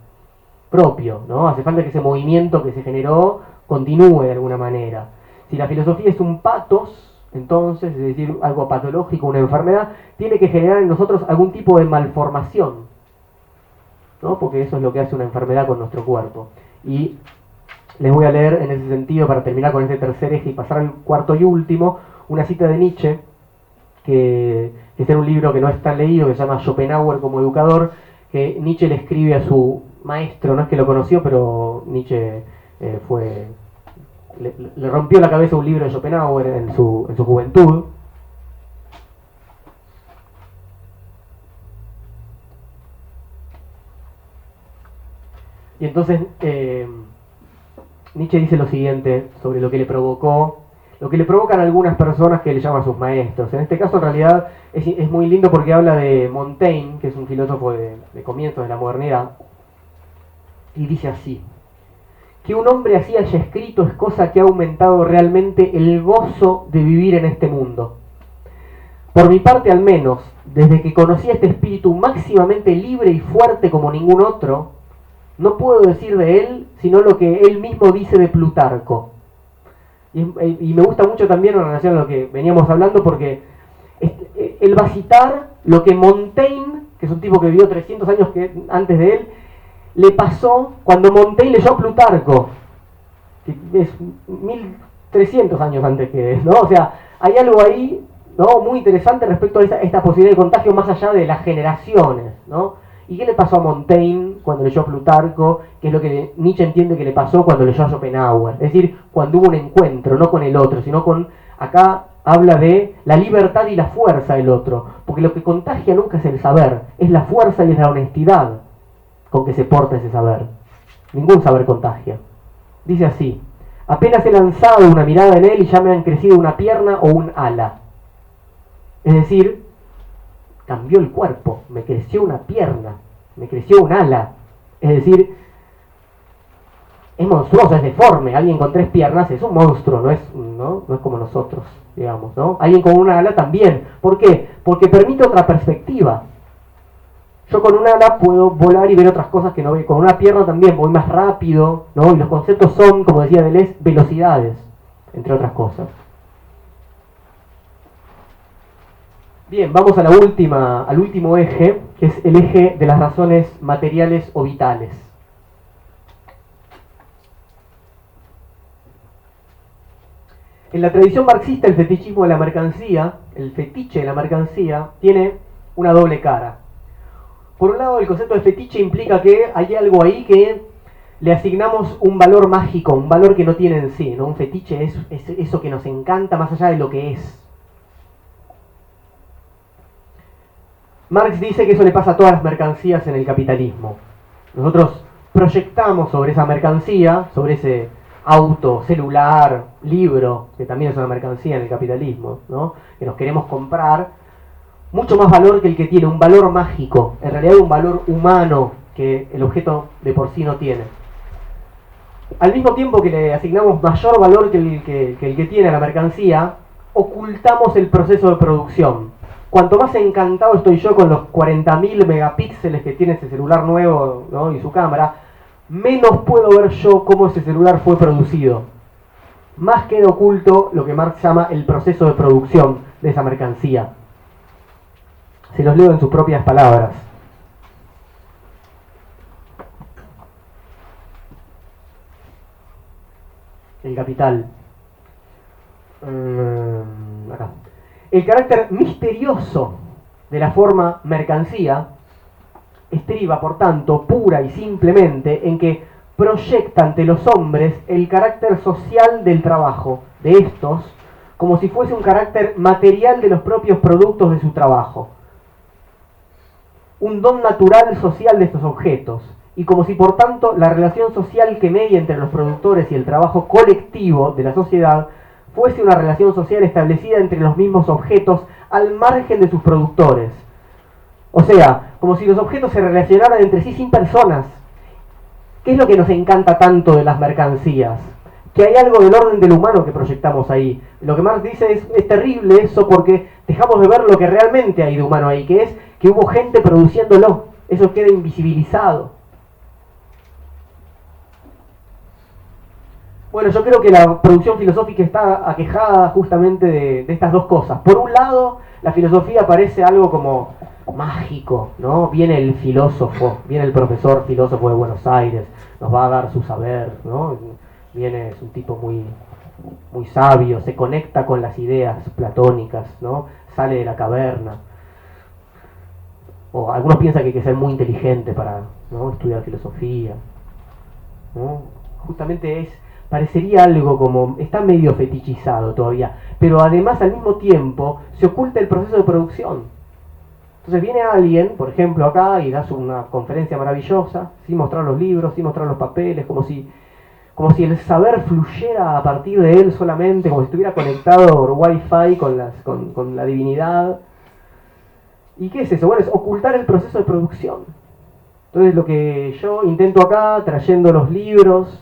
propio, ¿no? Hace falta que ese movimiento que se generó continúe de alguna manera. Si la filosofía es un patos, entonces, es decir, algo patológico, una enfermedad, tiene que generar en nosotros algún tipo de malformación, ¿no? Porque eso es lo que hace una enfermedad con nuestro cuerpo. Y les voy a leer en ese sentido, para terminar con este tercer eje y pasar al cuarto y último, una cita de Nietzsche, que está en un libro que no es tan leído, que se llama Schopenhauer como educador, que Nietzsche le escribe a su maestro, no es que lo conoció, pero Nietzsche le rompió la cabeza un libro de Schopenhauer en su juventud. Y entonces Nietzsche dice lo siguiente sobre lo que le provocan algunas personas que le llaman sus maestros. En este caso, en realidad, es muy lindo porque habla de Montaigne, que es un filósofo de comienzos de la modernidad, y dice así: que un hombre así haya escrito es cosa que ha aumentado realmente el gozo de vivir en este mundo. Por mi parte, al menos, desde que conocí a este espíritu máximamente libre y fuerte como ningún otro, no puedo decir de él sino lo que él mismo dice de Plutarco. Y me gusta mucho también en relación a lo que veníamos hablando, porque él va a citar lo que Montaigne, que es un tipo que vivió 300 años antes de él, le pasó cuando Montaigne leyó a Plutarco, que es 1300 años antes que él, ¿no? O sea, hay algo ahí, ¿no?, muy interesante respecto a esta posibilidad de contagio más allá de las generaciones, ¿no? ¿Y qué le pasó a Montaigne cuando leyó a Plutarco? ¿Qué es lo que Nietzsche entiende que le pasó cuando leyó a Schopenhauer? Es decir, cuando hubo un encuentro, no con el otro, sino con... Acá habla de la libertad y la fuerza del otro, porque lo que contagia nunca es el saber, es la fuerza y es la honestidad con que se porta ese saber. Ningún saber contagia. Dice así: apenas he lanzado una mirada en él y ya me han crecido una pierna o un ala. Es decir, cambió el cuerpo, me creció una pierna, me creció un ala. Es decir, es monstruoso, es deforme. Alguien con 3 piernas es un monstruo, no es como nosotros, digamos, ¿no? Alguien con una ala también. ¿Por qué? Porque permite otra perspectiva. Yo con un ala puedo volar y ver otras cosas que no veo. Con una pierna también voy más rápido, ¿no? Y los conceptos son, como decía Deleuze, velocidades, entre otras cosas. Bien, vamos a al último eje, que es el eje de las razones materiales o vitales. En la tradición marxista, el fetichismo de la mercancía, el fetiche de la mercancía, tiene una doble cara. Por un lado, el concepto de fetiche implica que hay algo ahí que le asignamos un valor mágico, un valor que no tiene en sí, ¿no? Un fetiche es eso que nos encanta más allá de lo que es. Marx dice que eso le pasa a todas las mercancías en el capitalismo. Nosotros proyectamos sobre esa mercancía, sobre ese auto, celular, libro, que también es una mercancía en el capitalismo, ¿no?, que nos queremos comprar, mucho más valor que el que tiene, un valor mágico, en realidad un valor humano que el objeto de por sí no tiene. Al mismo tiempo que le asignamos mayor valor que el que tiene a la mercancía, ocultamos el proceso de producción. Cuanto más encantado estoy yo con los 40.000 megapíxeles que tiene ese celular nuevo, ¿no?, y su cámara, menos puedo ver yo cómo ese celular fue producido. Más queda oculto lo que Marx llama el proceso de producción de esa mercancía. Se los leo en sus propias palabras. El Capital. Acá. El carácter misterioso de la forma mercancía estriba, por tanto, pura y simplemente en que proyecta ante los hombres el carácter social del trabajo de estos, como si fuese un carácter material de los propios productos de su trabajo, un don natural social de estos objetos, y como si por tanto la relación social que media entre los productores y el trabajo colectivo de la sociedad fuese una relación social establecida entre los mismos objetos al margen de sus productores. O sea, como si los objetos se relacionaran entre sí sin personas. ¿Qué es lo que nos encanta tanto de las mercancías? Que hay algo del orden del humano que proyectamos ahí. Lo que Marx dice es terrible eso, porque dejamos de ver lo que realmente hay de humano ahí, que es que hubo gente produciéndolo. Eso queda invisibilizado. Bueno, yo creo que la producción filosófica está aquejada justamente de estas dos cosas. Por un lado, la filosofía parece algo como mágico, ¿no? Viene el filósofo, viene el profesor filósofo de Buenos Aires, nos va a dar su saber, ¿no? Viene, es un tipo muy sabio, se conecta con las ideas platónicas, ¿no? Sale de la caverna. O algunos piensan que hay que ser muy inteligente para, ¿no?, estudiar filosofía, ¿no? Justamente parecería algo como, está medio fetichizado todavía, pero además al mismo tiempo se oculta el proceso de producción. Entonces viene alguien, por ejemplo acá, y da una conferencia maravillosa, sin mostrar los libros, sin mostrar los papeles, como si el saber fluyera a partir de él solamente, como si estuviera conectado por wifi con la divinidad. ¿Y qué es eso? Bueno, es ocultar el proceso de producción. Entonces lo que yo intento acá, trayendo los libros,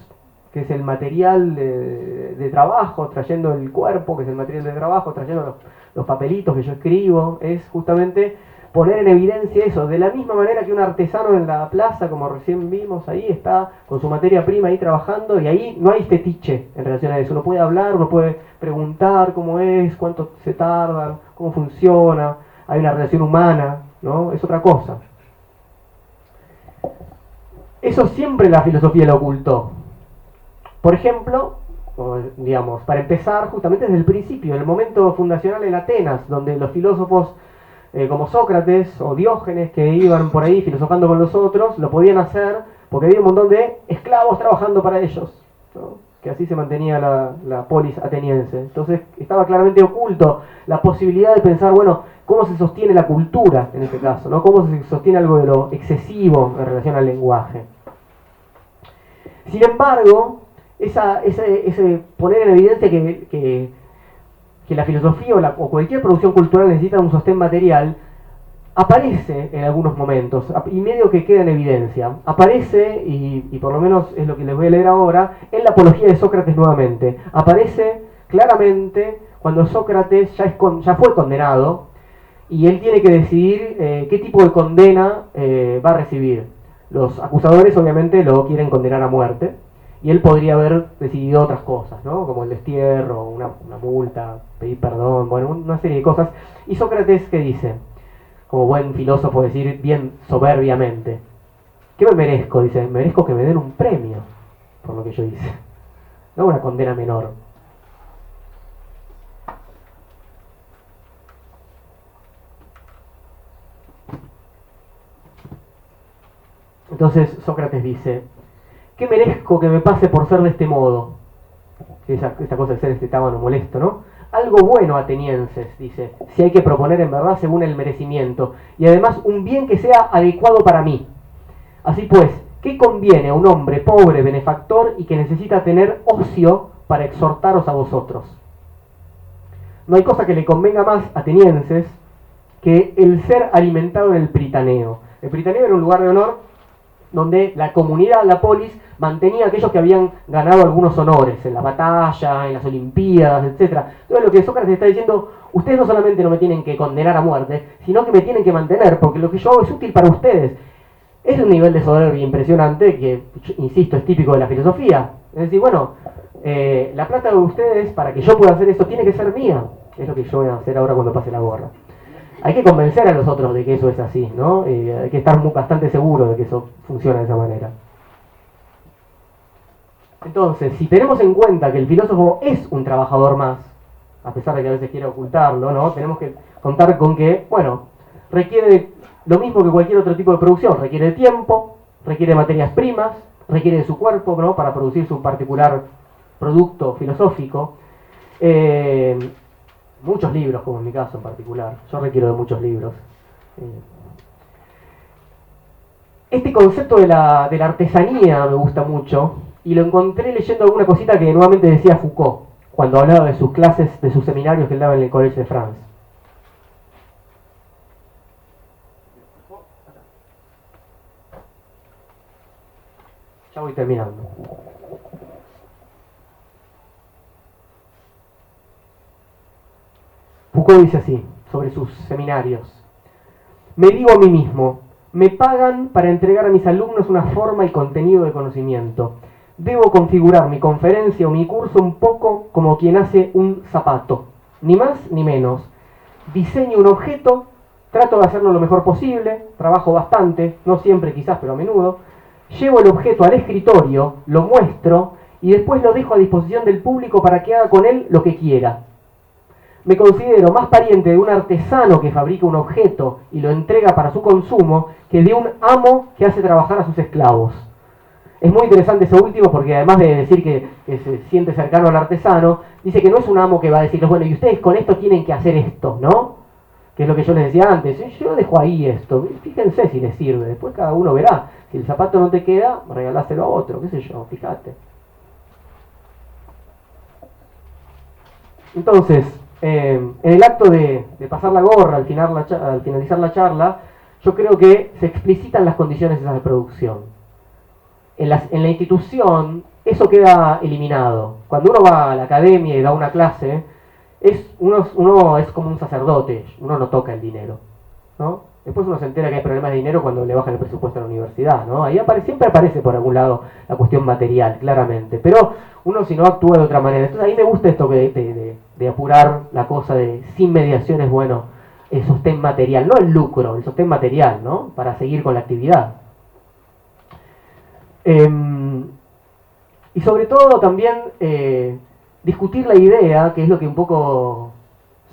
que es el material de trabajo, trayendo el cuerpo, que es el material de trabajo, trayendo los papelitos que yo escribo, es justamente poner en evidencia eso, de la misma manera que un artesano en la plaza, como recién vimos, ahí está con su materia prima ahí trabajando, y ahí no hay fetiche en relación a eso. Uno puede hablar, uno puede preguntar cómo es, cuánto se tarda, cómo funciona, hay una relación humana, ¿no? Es otra cosa. Eso siempre la filosofía lo ocultó. Por ejemplo, digamos, para empezar, justamente desde el principio, en el momento fundacional en Atenas, donde los filósofos como Sócrates o Diógenes, que iban por ahí filosofando con los otros, lo podían hacer porque había un montón de esclavos trabajando para ellos, ¿no? Que así se mantenía la polis ateniense. Entonces estaba claramente oculto la posibilidad de pensar, bueno, cómo se sostiene la cultura en este caso, ¿no? Cómo se sostiene algo de lo excesivo en relación al lenguaje. Sin embargo, ese poner en evidencia que la filosofía o cualquier producción cultural necesita un sostén material, aparece en algunos momentos, y medio que queda en evidencia. Aparece, y por lo menos es lo que les voy a leer ahora, en la apología de Sócrates nuevamente. Aparece claramente cuando Sócrates ya fue condenado, y él tiene que decidir qué tipo de condena va a recibir. Los acusadores obviamente lo quieren condenar a muerte, y él podría haber decidido otras cosas, ¿no? Como el destierro, una multa, pedir perdón, bueno, una serie de cosas. Y Sócrates, ¿qué dice? Como buen filósofo, decir bien soberbiamente: ¿qué me merezco? Dice, merezco que me den un premio por lo que yo hice, no una condena menor. Entonces Sócrates dice: ¿qué merezco que me pase por ser de este modo? Esta cosa de ser este tábano molesto, ¿no? Algo bueno, atenienses, dice, si hay que proponer en verdad según el merecimiento, y además un bien que sea adecuado para mí. Así pues, ¿qué conviene a un hombre pobre, benefactor y que necesita tener ocio para exhortaros a vosotros? No hay cosa que le convenga más, atenienses, que el ser alimentado en el Pritaneo. El Pritaneo era un lugar de honor donde la comunidad, la polis, mantenía a aquellos que habían ganado algunos honores en la batalla, en las olimpiadas, etc. Entonces lo que Sócrates está diciendo: ustedes no solamente no me tienen que condenar a muerte, sino que me tienen que mantener, porque lo que yo hago es útil para ustedes. Es un nivel de soberbia impresionante que, insisto, es típico de la filosofía. Es decir, bueno, la plata de ustedes, para que yo pueda hacer esto, tiene que ser mía. Es lo que yo voy a hacer ahora cuando pase la gorra. Hay que convencer a los otros de que eso es así, ¿no? Hay que estar bastante seguro de que eso funciona de esa manera. Entonces, si tenemos en cuenta que el filósofo es un trabajador más, a pesar de que a veces quiera ocultarlo, ¿no? Tenemos que contar con que, bueno, requiere lo mismo que cualquier otro tipo de producción. Requiere de tiempo, requiere de materias primas, requiere de su cuerpo, ¿no?, para producir su particular producto filosófico. Muchos libros, como en mi caso en particular. Yo requiero de muchos libros. Este concepto de la artesanía me gusta mucho, y lo encontré leyendo alguna cosita que nuevamente decía Foucault, cuando hablaba de sus clases, de sus seminarios que él daba en el Collège de France. Ya voy terminando. Foucault dice así, sobre sus seminarios: me digo a mí mismo, me pagan para entregar a mis alumnos una forma y contenido de conocimiento. Debo configurar mi conferencia o mi curso un poco como quien hace un zapato, ni más ni menos. Diseño un objeto, Trato de hacerlo lo mejor posible, trabajo bastante, no siempre quizás, pero a menudo. Llevo el objeto al escritorio, lo muestro y después lo dejo a disposición del público para que haga con él lo que quiera. Me considero más pariente de un artesano que fabrica un objeto y lo entrega para su consumo que de un amo que hace trabajar a sus esclavos. Es muy interesante eso último porque además de decir que se siente cercano al artesano, dice que no es un amo que va a decirles, bueno, y ustedes con esto tienen que hacer esto, ¿no? Que es lo que yo les decía antes, yo dejo ahí esto, fíjense si les sirve, después cada uno verá. Si el zapato no te queda, regaláselo a otro, qué sé yo, fíjate. Entonces, en el acto de pasar la gorra al finalizar la charla, yo creo que se explicitan las condiciones esas de producción. En la institución, eso queda eliminado. Cuando uno va a la academia y da una clase, uno es como un sacerdote, uno no toca el dinero, ¿no? Después uno se entera que hay problemas de dinero cuando le bajan el presupuesto a la universidad, ¿no? Ahí siempre aparece por algún lado la cuestión material, claramente. Pero uno si no actúa de otra manera. Entonces ahí me gusta esto de apurar la cosa de sin mediaciones, bueno, el sostén material, no el lucro, el sostén material, ¿no? Para seguir con la actividad. Y sobre todo también discutir la idea, que es lo que un poco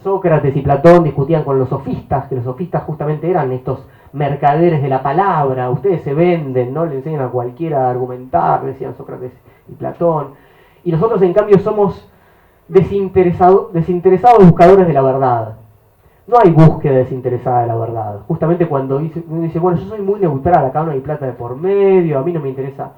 Sócrates y Platón discutían con los sofistas, que los sofistas justamente eran estos mercaderes de la palabra, ustedes se venden, no le enseñan a cualquiera a argumentar, decían Sócrates y Platón, y nosotros en cambio somos desinteresados buscadores de la verdad. No hay búsqueda desinteresada de la verdad. Justamente cuando uno dice, bueno, yo soy muy neutral, acá no hay plata de por medio, a mí no me interesa.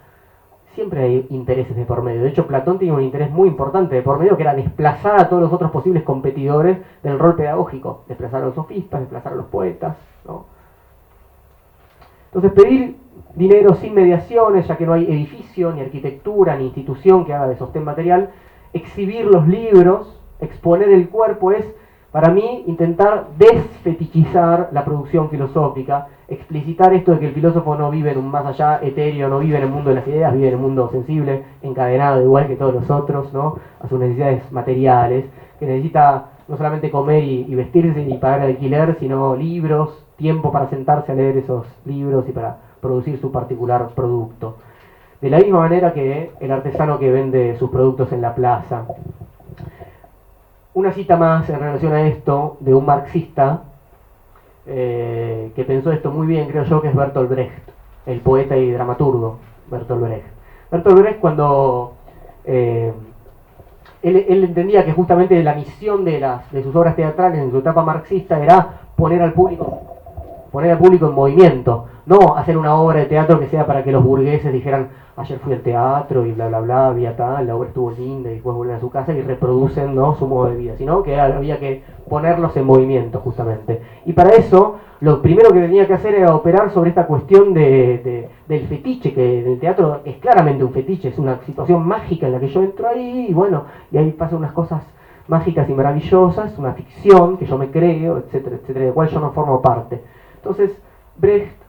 Siempre hay intereses de por medio. De hecho, Platón tenía un interés muy importante de por medio, que era desplazar a todos los otros posibles competidores del rol pedagógico. Desplazar a los sofistas, desplazar a los poetas, ¿no? Entonces, pedir dinero sin mediaciones, ya que no hay edificio, ni arquitectura, ni institución que haga de sostén material. Exhibir los libros, exponer el cuerpo, es, para mí, intentar desfetichizar la producción filosófica, explicitar esto de que el filósofo no vive en un más allá etéreo, no vive en el mundo de las ideas, vive en el mundo sensible, encadenado igual que todos los otros, ¿no? A sus necesidades materiales, que necesita no solamente comer y vestirse y pagar el alquiler, sino libros, tiempo para sentarse a leer esos libros y para producir su particular producto. De la misma manera que el artesano que vende sus productos en la plaza. Una cita más en relación a esto de un marxista que pensó esto muy bien, creo yo, que es Bertolt Brecht, el poeta y dramaturgo Bertolt Brecht. Bertolt Brecht, cuando él entendía que justamente la misión de sus obras teatrales en su etapa marxista era poner al público en movimiento, no hacer una obra de teatro que sea para que los burgueses dijeran, ayer fui al teatro y bla bla bla, había tal, la obra estuvo linda y después vuelven a su casa y reproducen, ¿no?, su modo de vida, sino que había que ponerlos en movimiento justamente. Y para eso, lo primero que tenía que hacer era operar sobre esta cuestión del fetiche, que en el teatro es claramente un fetiche, es una situación mágica en la que yo entro ahí y bueno, y ahí pasan unas cosas mágicas y maravillosas, una ficción que yo me creo, etcétera, etcétera, de cual yo no formo parte. Entonces, Brecht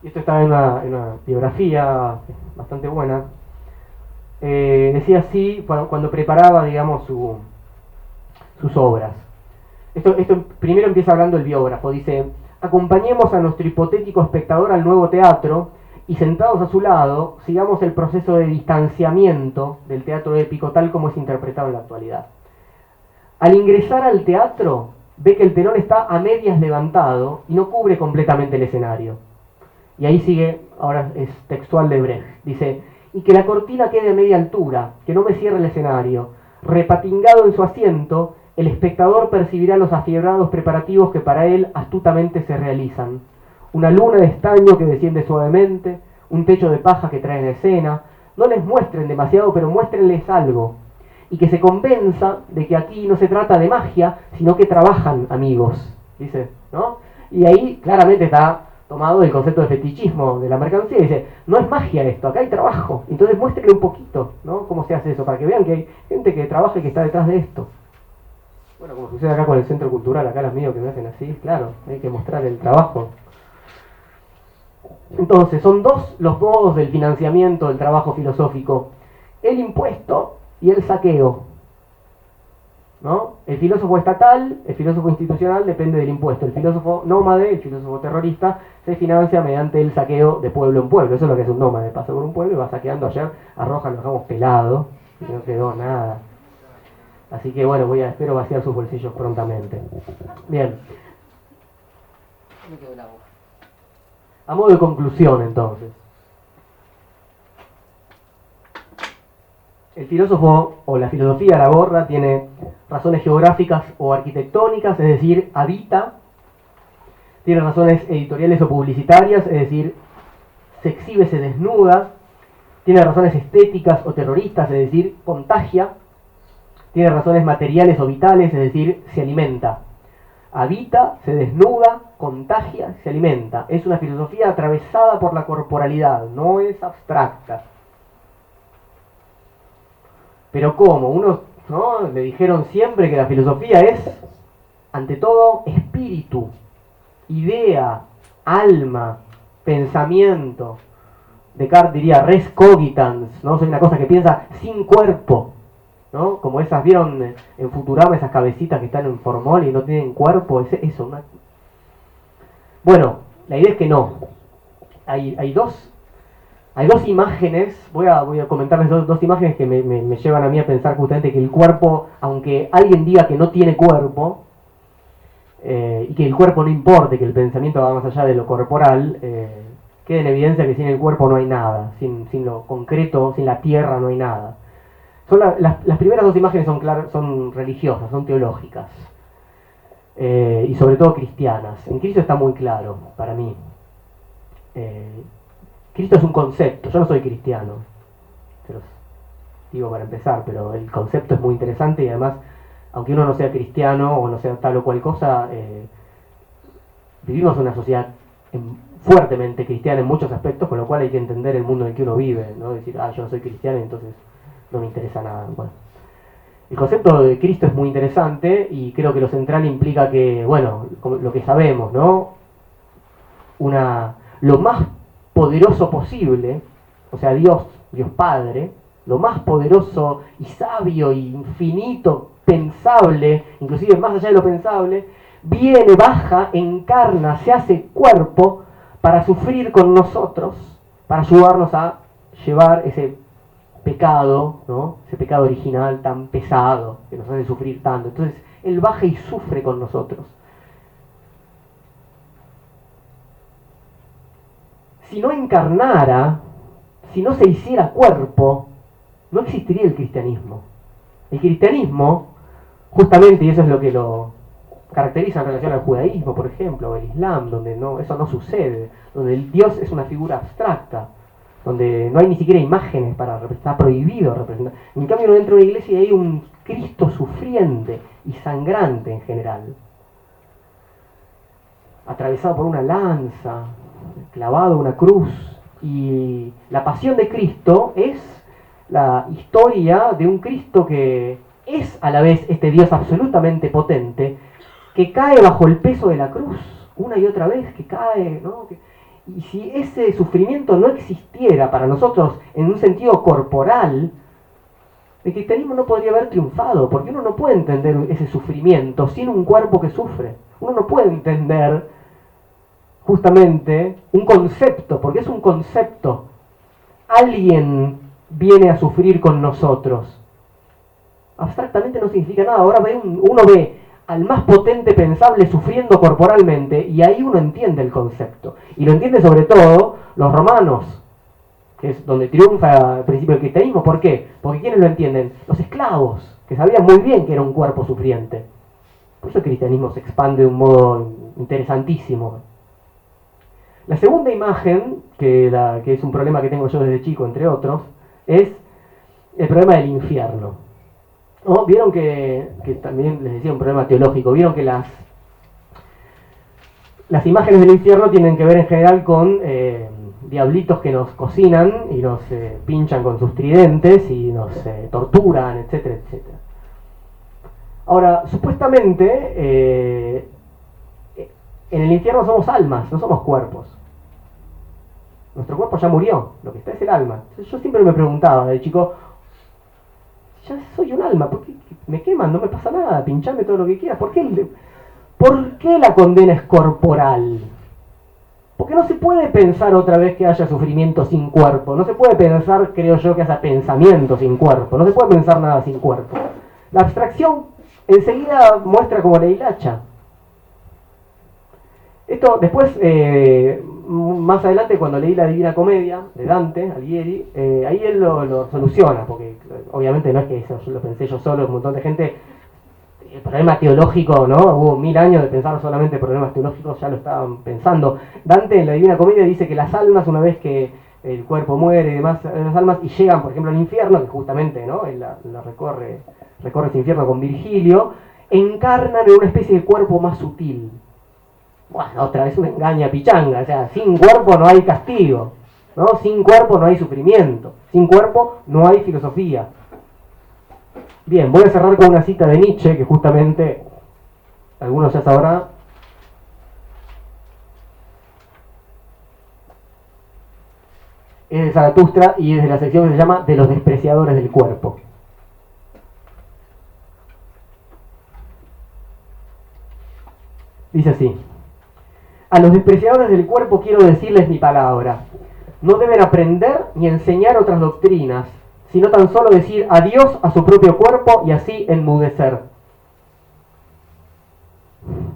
y esto está en una biografía bastante buena, decía así cuando preparaba, digamos, sus obras. Esto primero empieza hablando el biógrafo, dice, acompañemos a nuestro hipotético espectador al nuevo teatro y sentados a su lado, sigamos el proceso de distanciamiento del teatro épico tal como es interpretado en la actualidad. Al ingresar al teatro, ve que el telón está a medias levantado y no cubre completamente el escenario. Y ahí sigue, ahora es textual de Brecht, dice, y que la cortina quede a media altura, que no me cierre el escenario. Repatingado en su asiento, el espectador percibirá los afiebrados preparativos que para él astutamente se realizan. Una luna de estaño que desciende suavemente, un techo de paja que trae en escena. No les muestren demasiado, pero muéstrenles algo. Y que se convenza de que aquí no se trata de magia, sino que trabajan amigos, dice, ¿no? Y ahí claramente está tomado el concepto de fetichismo de la mercancía y dice, no es magia esto, acá hay trabajo, entonces muéstrenle un poquito, ¿no?, cómo se hace eso, para que vean que hay gente que trabaja y que está detrás de esto. Bueno, como sucede acá con el centro cultural, acá los míos que me hacen así, claro, hay que mostrar el trabajo. Entonces, son dos los modos del financiamiento del trabajo filosófico, el impuesto y el saqueo. ¿no? El filósofo estatal, el filósofo institucional depende del impuesto. El filósofo nómade, el filósofo terrorista, se financia mediante el saqueo de pueblo en pueblo. Eso es lo que es un nómade. Pasa por un pueblo y va saqueando. Ayer a Roja lo dejamos pelado y no quedó nada. Así que bueno, espero vaciar sus bolsillos prontamente. Bien. Me quedó el agua. A modo de conclusión, entonces. El filósofo o la filosofía a la gorra tiene razones geográficas o arquitectónicas, es decir, habita. Tiene razones editoriales o publicitarias, es decir, se exhibe, se desnuda. Tiene razones estéticas o terroristas, es decir, contagia. Tiene razones materiales o vitales, es decir, se alimenta. Habita, se desnuda, contagia, se alimenta. Es una filosofía atravesada por la corporalidad, no es abstracta. Pero ¿cómo? Uno, ¿no? Le dijeron siempre que la filosofía es, ante todo, espíritu, idea, alma, pensamiento. Descartes diría res cogitans, ¿no? Soy una cosa que piensa sin cuerpo, ¿no? Como esas, ¿vieron en Futurama esas cabecitas que están en formol y no tienen cuerpo? Es eso. Bueno, la idea es que no. Hay dos imágenes, voy a comentarles dos imágenes que me llevan a mí a pensar justamente que el cuerpo, aunque alguien diga que no tiene cuerpo, y que el cuerpo no importe, que el pensamiento va más allá de lo corporal, queda en evidencia que sin el cuerpo no hay nada, sin lo concreto, sin la tierra no hay nada. Las primeras dos imágenes son religiosas, son teológicas, y sobre todo cristianas. En Cristo está muy claro, para mí. Cristo es un concepto, yo no soy cristiano, se los digo para empezar, pero el concepto es muy interesante y además, aunque uno no sea cristiano o no sea tal o cual cosa, vivimos en una sociedad fuertemente cristiana en muchos aspectos, con lo cual hay que entender el mundo en el que uno vive, ¿no? Decir, yo no soy cristiano, entonces no me interesa nada. Bueno, el concepto de Cristo es muy interesante y creo que lo central implica que, bueno, lo que sabemos, ¿no? Lo más poderoso posible, o sea, Dios Padre, lo más poderoso y sabio y infinito, pensable, inclusive más allá de lo pensable, viene, baja, encarna, se hace cuerpo para sufrir con nosotros, para ayudarnos a llevar ese pecado, ¿no? Ese pecado original tan pesado que nos hace sufrir tanto. Entonces, Él baja y sufre con nosotros. Si no encarnara, si no se hiciera cuerpo, no existiría el cristianismo. El cristianismo, justamente, y eso es lo que lo caracteriza en relación al judaísmo, por ejemplo, o el islam, donde eso no sucede, donde el Dios es una figura abstracta, donde no hay ni siquiera imágenes para representar, está prohibido representar. En cambio, uno entra a una iglesia y hay un Cristo sufriente y sangrante en general, atravesado por una lanza, clavado una cruz, y la pasión de Cristo es la historia de un Cristo que es a la vez este Dios absolutamente potente, que cae bajo el peso de la cruz, una y otra vez, que cae, ¿no? Y si ese sufrimiento no existiera para nosotros en un sentido corporal, el cristianismo no podría haber triunfado, porque uno no puede entender ese sufrimiento sin un cuerpo que sufre. Uno no puede entender justamente un concepto, porque es un concepto. Alguien viene a sufrir con nosotros. Abstractamente no significa nada. Ahora uno ve al más potente pensable sufriendo corporalmente y ahí uno entiende el concepto. Y lo entiende sobre todo los romanos, que es donde triunfa al principio el cristianismo. ¿Por qué? Porque ¿quiénes lo entienden? Los esclavos, que sabían muy bien que era un cuerpo sufriente. Por eso el cristianismo se expande de un modo interesantísimo. La segunda imagen, que es un problema que tengo yo desde chico, entre otros, es el problema del infierno. ¿No? Vieron que también les decía un problema teológico, vieron que las imágenes del infierno tienen que ver en general con diablitos que nos cocinan y nos pinchan con sus tridentes y nos torturan, etcétera, etcétera. Ahora, supuestamente en el infierno somos almas, no somos cuerpos. Nuestro cuerpo ya murió, lo que está es el alma. Entonces, yo siempre me preguntaba de chico, Ya soy un alma, ¿por qué me queman? No me pasa nada, pinchame todo lo que quieras. ¿Por qué la condena es corporal? Porque no se puede pensar otra vez que haya sufrimiento sin cuerpo. No se puede pensar, creo yo, que haya pensamiento sin cuerpo. No se puede pensar nada sin cuerpo. La abstracción enseguida muestra como la hilacha. Esto después, más adelante, cuando leí la Divina Comedia de Dante Alighieri, ahí él lo soluciona, porque obviamente no es que eso yo lo pensé yo solo, un montón de gente. El problema teológico, ¿no? Hubo 1000 años de pensar solamente problemas teológicos, ya lo estaban pensando. Dante en la Divina Comedia dice que las almas, una vez que el cuerpo muere y demás, las almas y llegan, por ejemplo, al infierno, que justamente, ¿no? Él la recorre ese infierno con Virgilio, encarnan en una especie de cuerpo más sutil. Bueno, otra vez una engaña pichanga, o sea, sin cuerpo no hay castigo, ¿no? Sin cuerpo no hay sufrimiento, sin cuerpo no hay filosofía. Bien, voy a cerrar con una cita de Nietzsche, que justamente algunos ya sabrán. Es de Zaratustra y es de la sección que se llama De los despreciadores del cuerpo. Dice así: a los despreciadores del cuerpo quiero decirles mi palabra. No deben aprender ni enseñar otras doctrinas, sino tan solo decir adiós a su propio cuerpo y así enmudecer.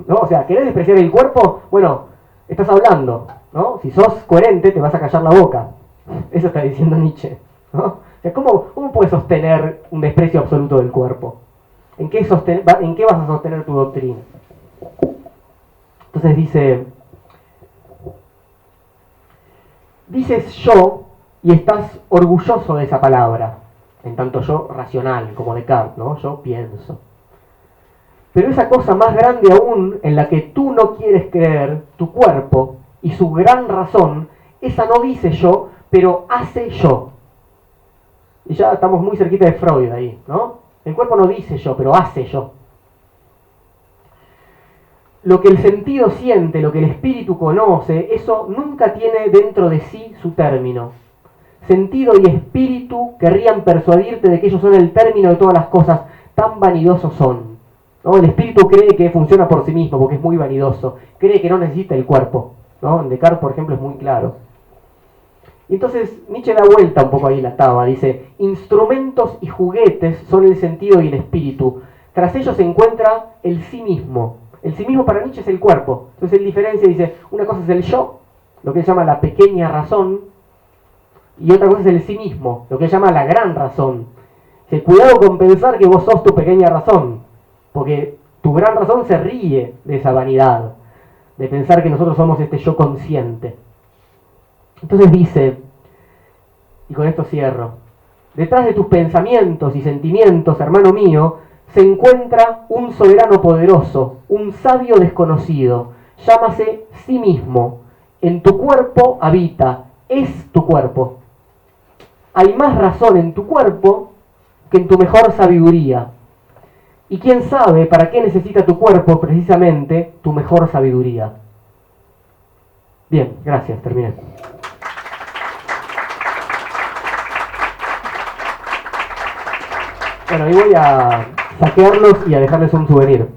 ¿No? O sea, ¿querés despreciar el cuerpo? Bueno, estás hablando, ¿no? Si sos coherente te vas a callar la boca. Eso está diciendo Nietzsche, ¿no? O sea, ¿cómo puedes sostener un desprecio absoluto del cuerpo? ¿En qué vas a sostener tu doctrina? Entonces dices yo y estás orgulloso de esa palabra, en tanto yo racional, como Descartes, ¿no? Yo pienso. Pero esa cosa más grande aún, en la que tú no quieres creer, tu cuerpo y su gran razón, esa no dice yo, pero hace yo. Y ya estamos muy cerquita de Freud ahí, ¿no? El cuerpo no dice yo, pero hace yo. Lo que el sentido siente, lo que el espíritu conoce, eso nunca tiene dentro de sí su término. Sentido y espíritu querrían persuadirte de que ellos son el término de todas las cosas, tan vanidosos son, ¿no? El espíritu cree que funciona por sí mismo porque es muy vanidoso, cree que no necesita el cuerpo, ¿no? En Descartes, por ejemplo, es muy claro. Y entonces Nietzsche da vuelta un poco ahí la taba, dice: instrumentos y juguetes son el sentido y el espíritu. Tras ellos se encuentra el sí mismo. El sí mismo para Nietzsche es el cuerpo. Entonces él diferencia, dice, una cosa es el yo, lo que él llama la pequeña razón, y otra cosa es el sí mismo, lo que él llama la gran razón. Dice, cuidado con pensar que vos sos tu pequeña razón, porque tu gran razón se ríe de esa vanidad, de pensar que nosotros somos este yo consciente. Entonces dice, y con esto cierro, detrás de tus pensamientos y sentimientos, hermano mío, se encuentra un soberano poderoso, un sabio desconocido, llámase sí mismo, en tu cuerpo habita, es tu cuerpo. Hay más razón en tu cuerpo que en tu mejor sabiduría. Y quién sabe para qué necesita tu cuerpo precisamente tu mejor sabiduría. Bien, gracias, terminé. Bueno, y voy a saquearlos y a dejarles un souvenir.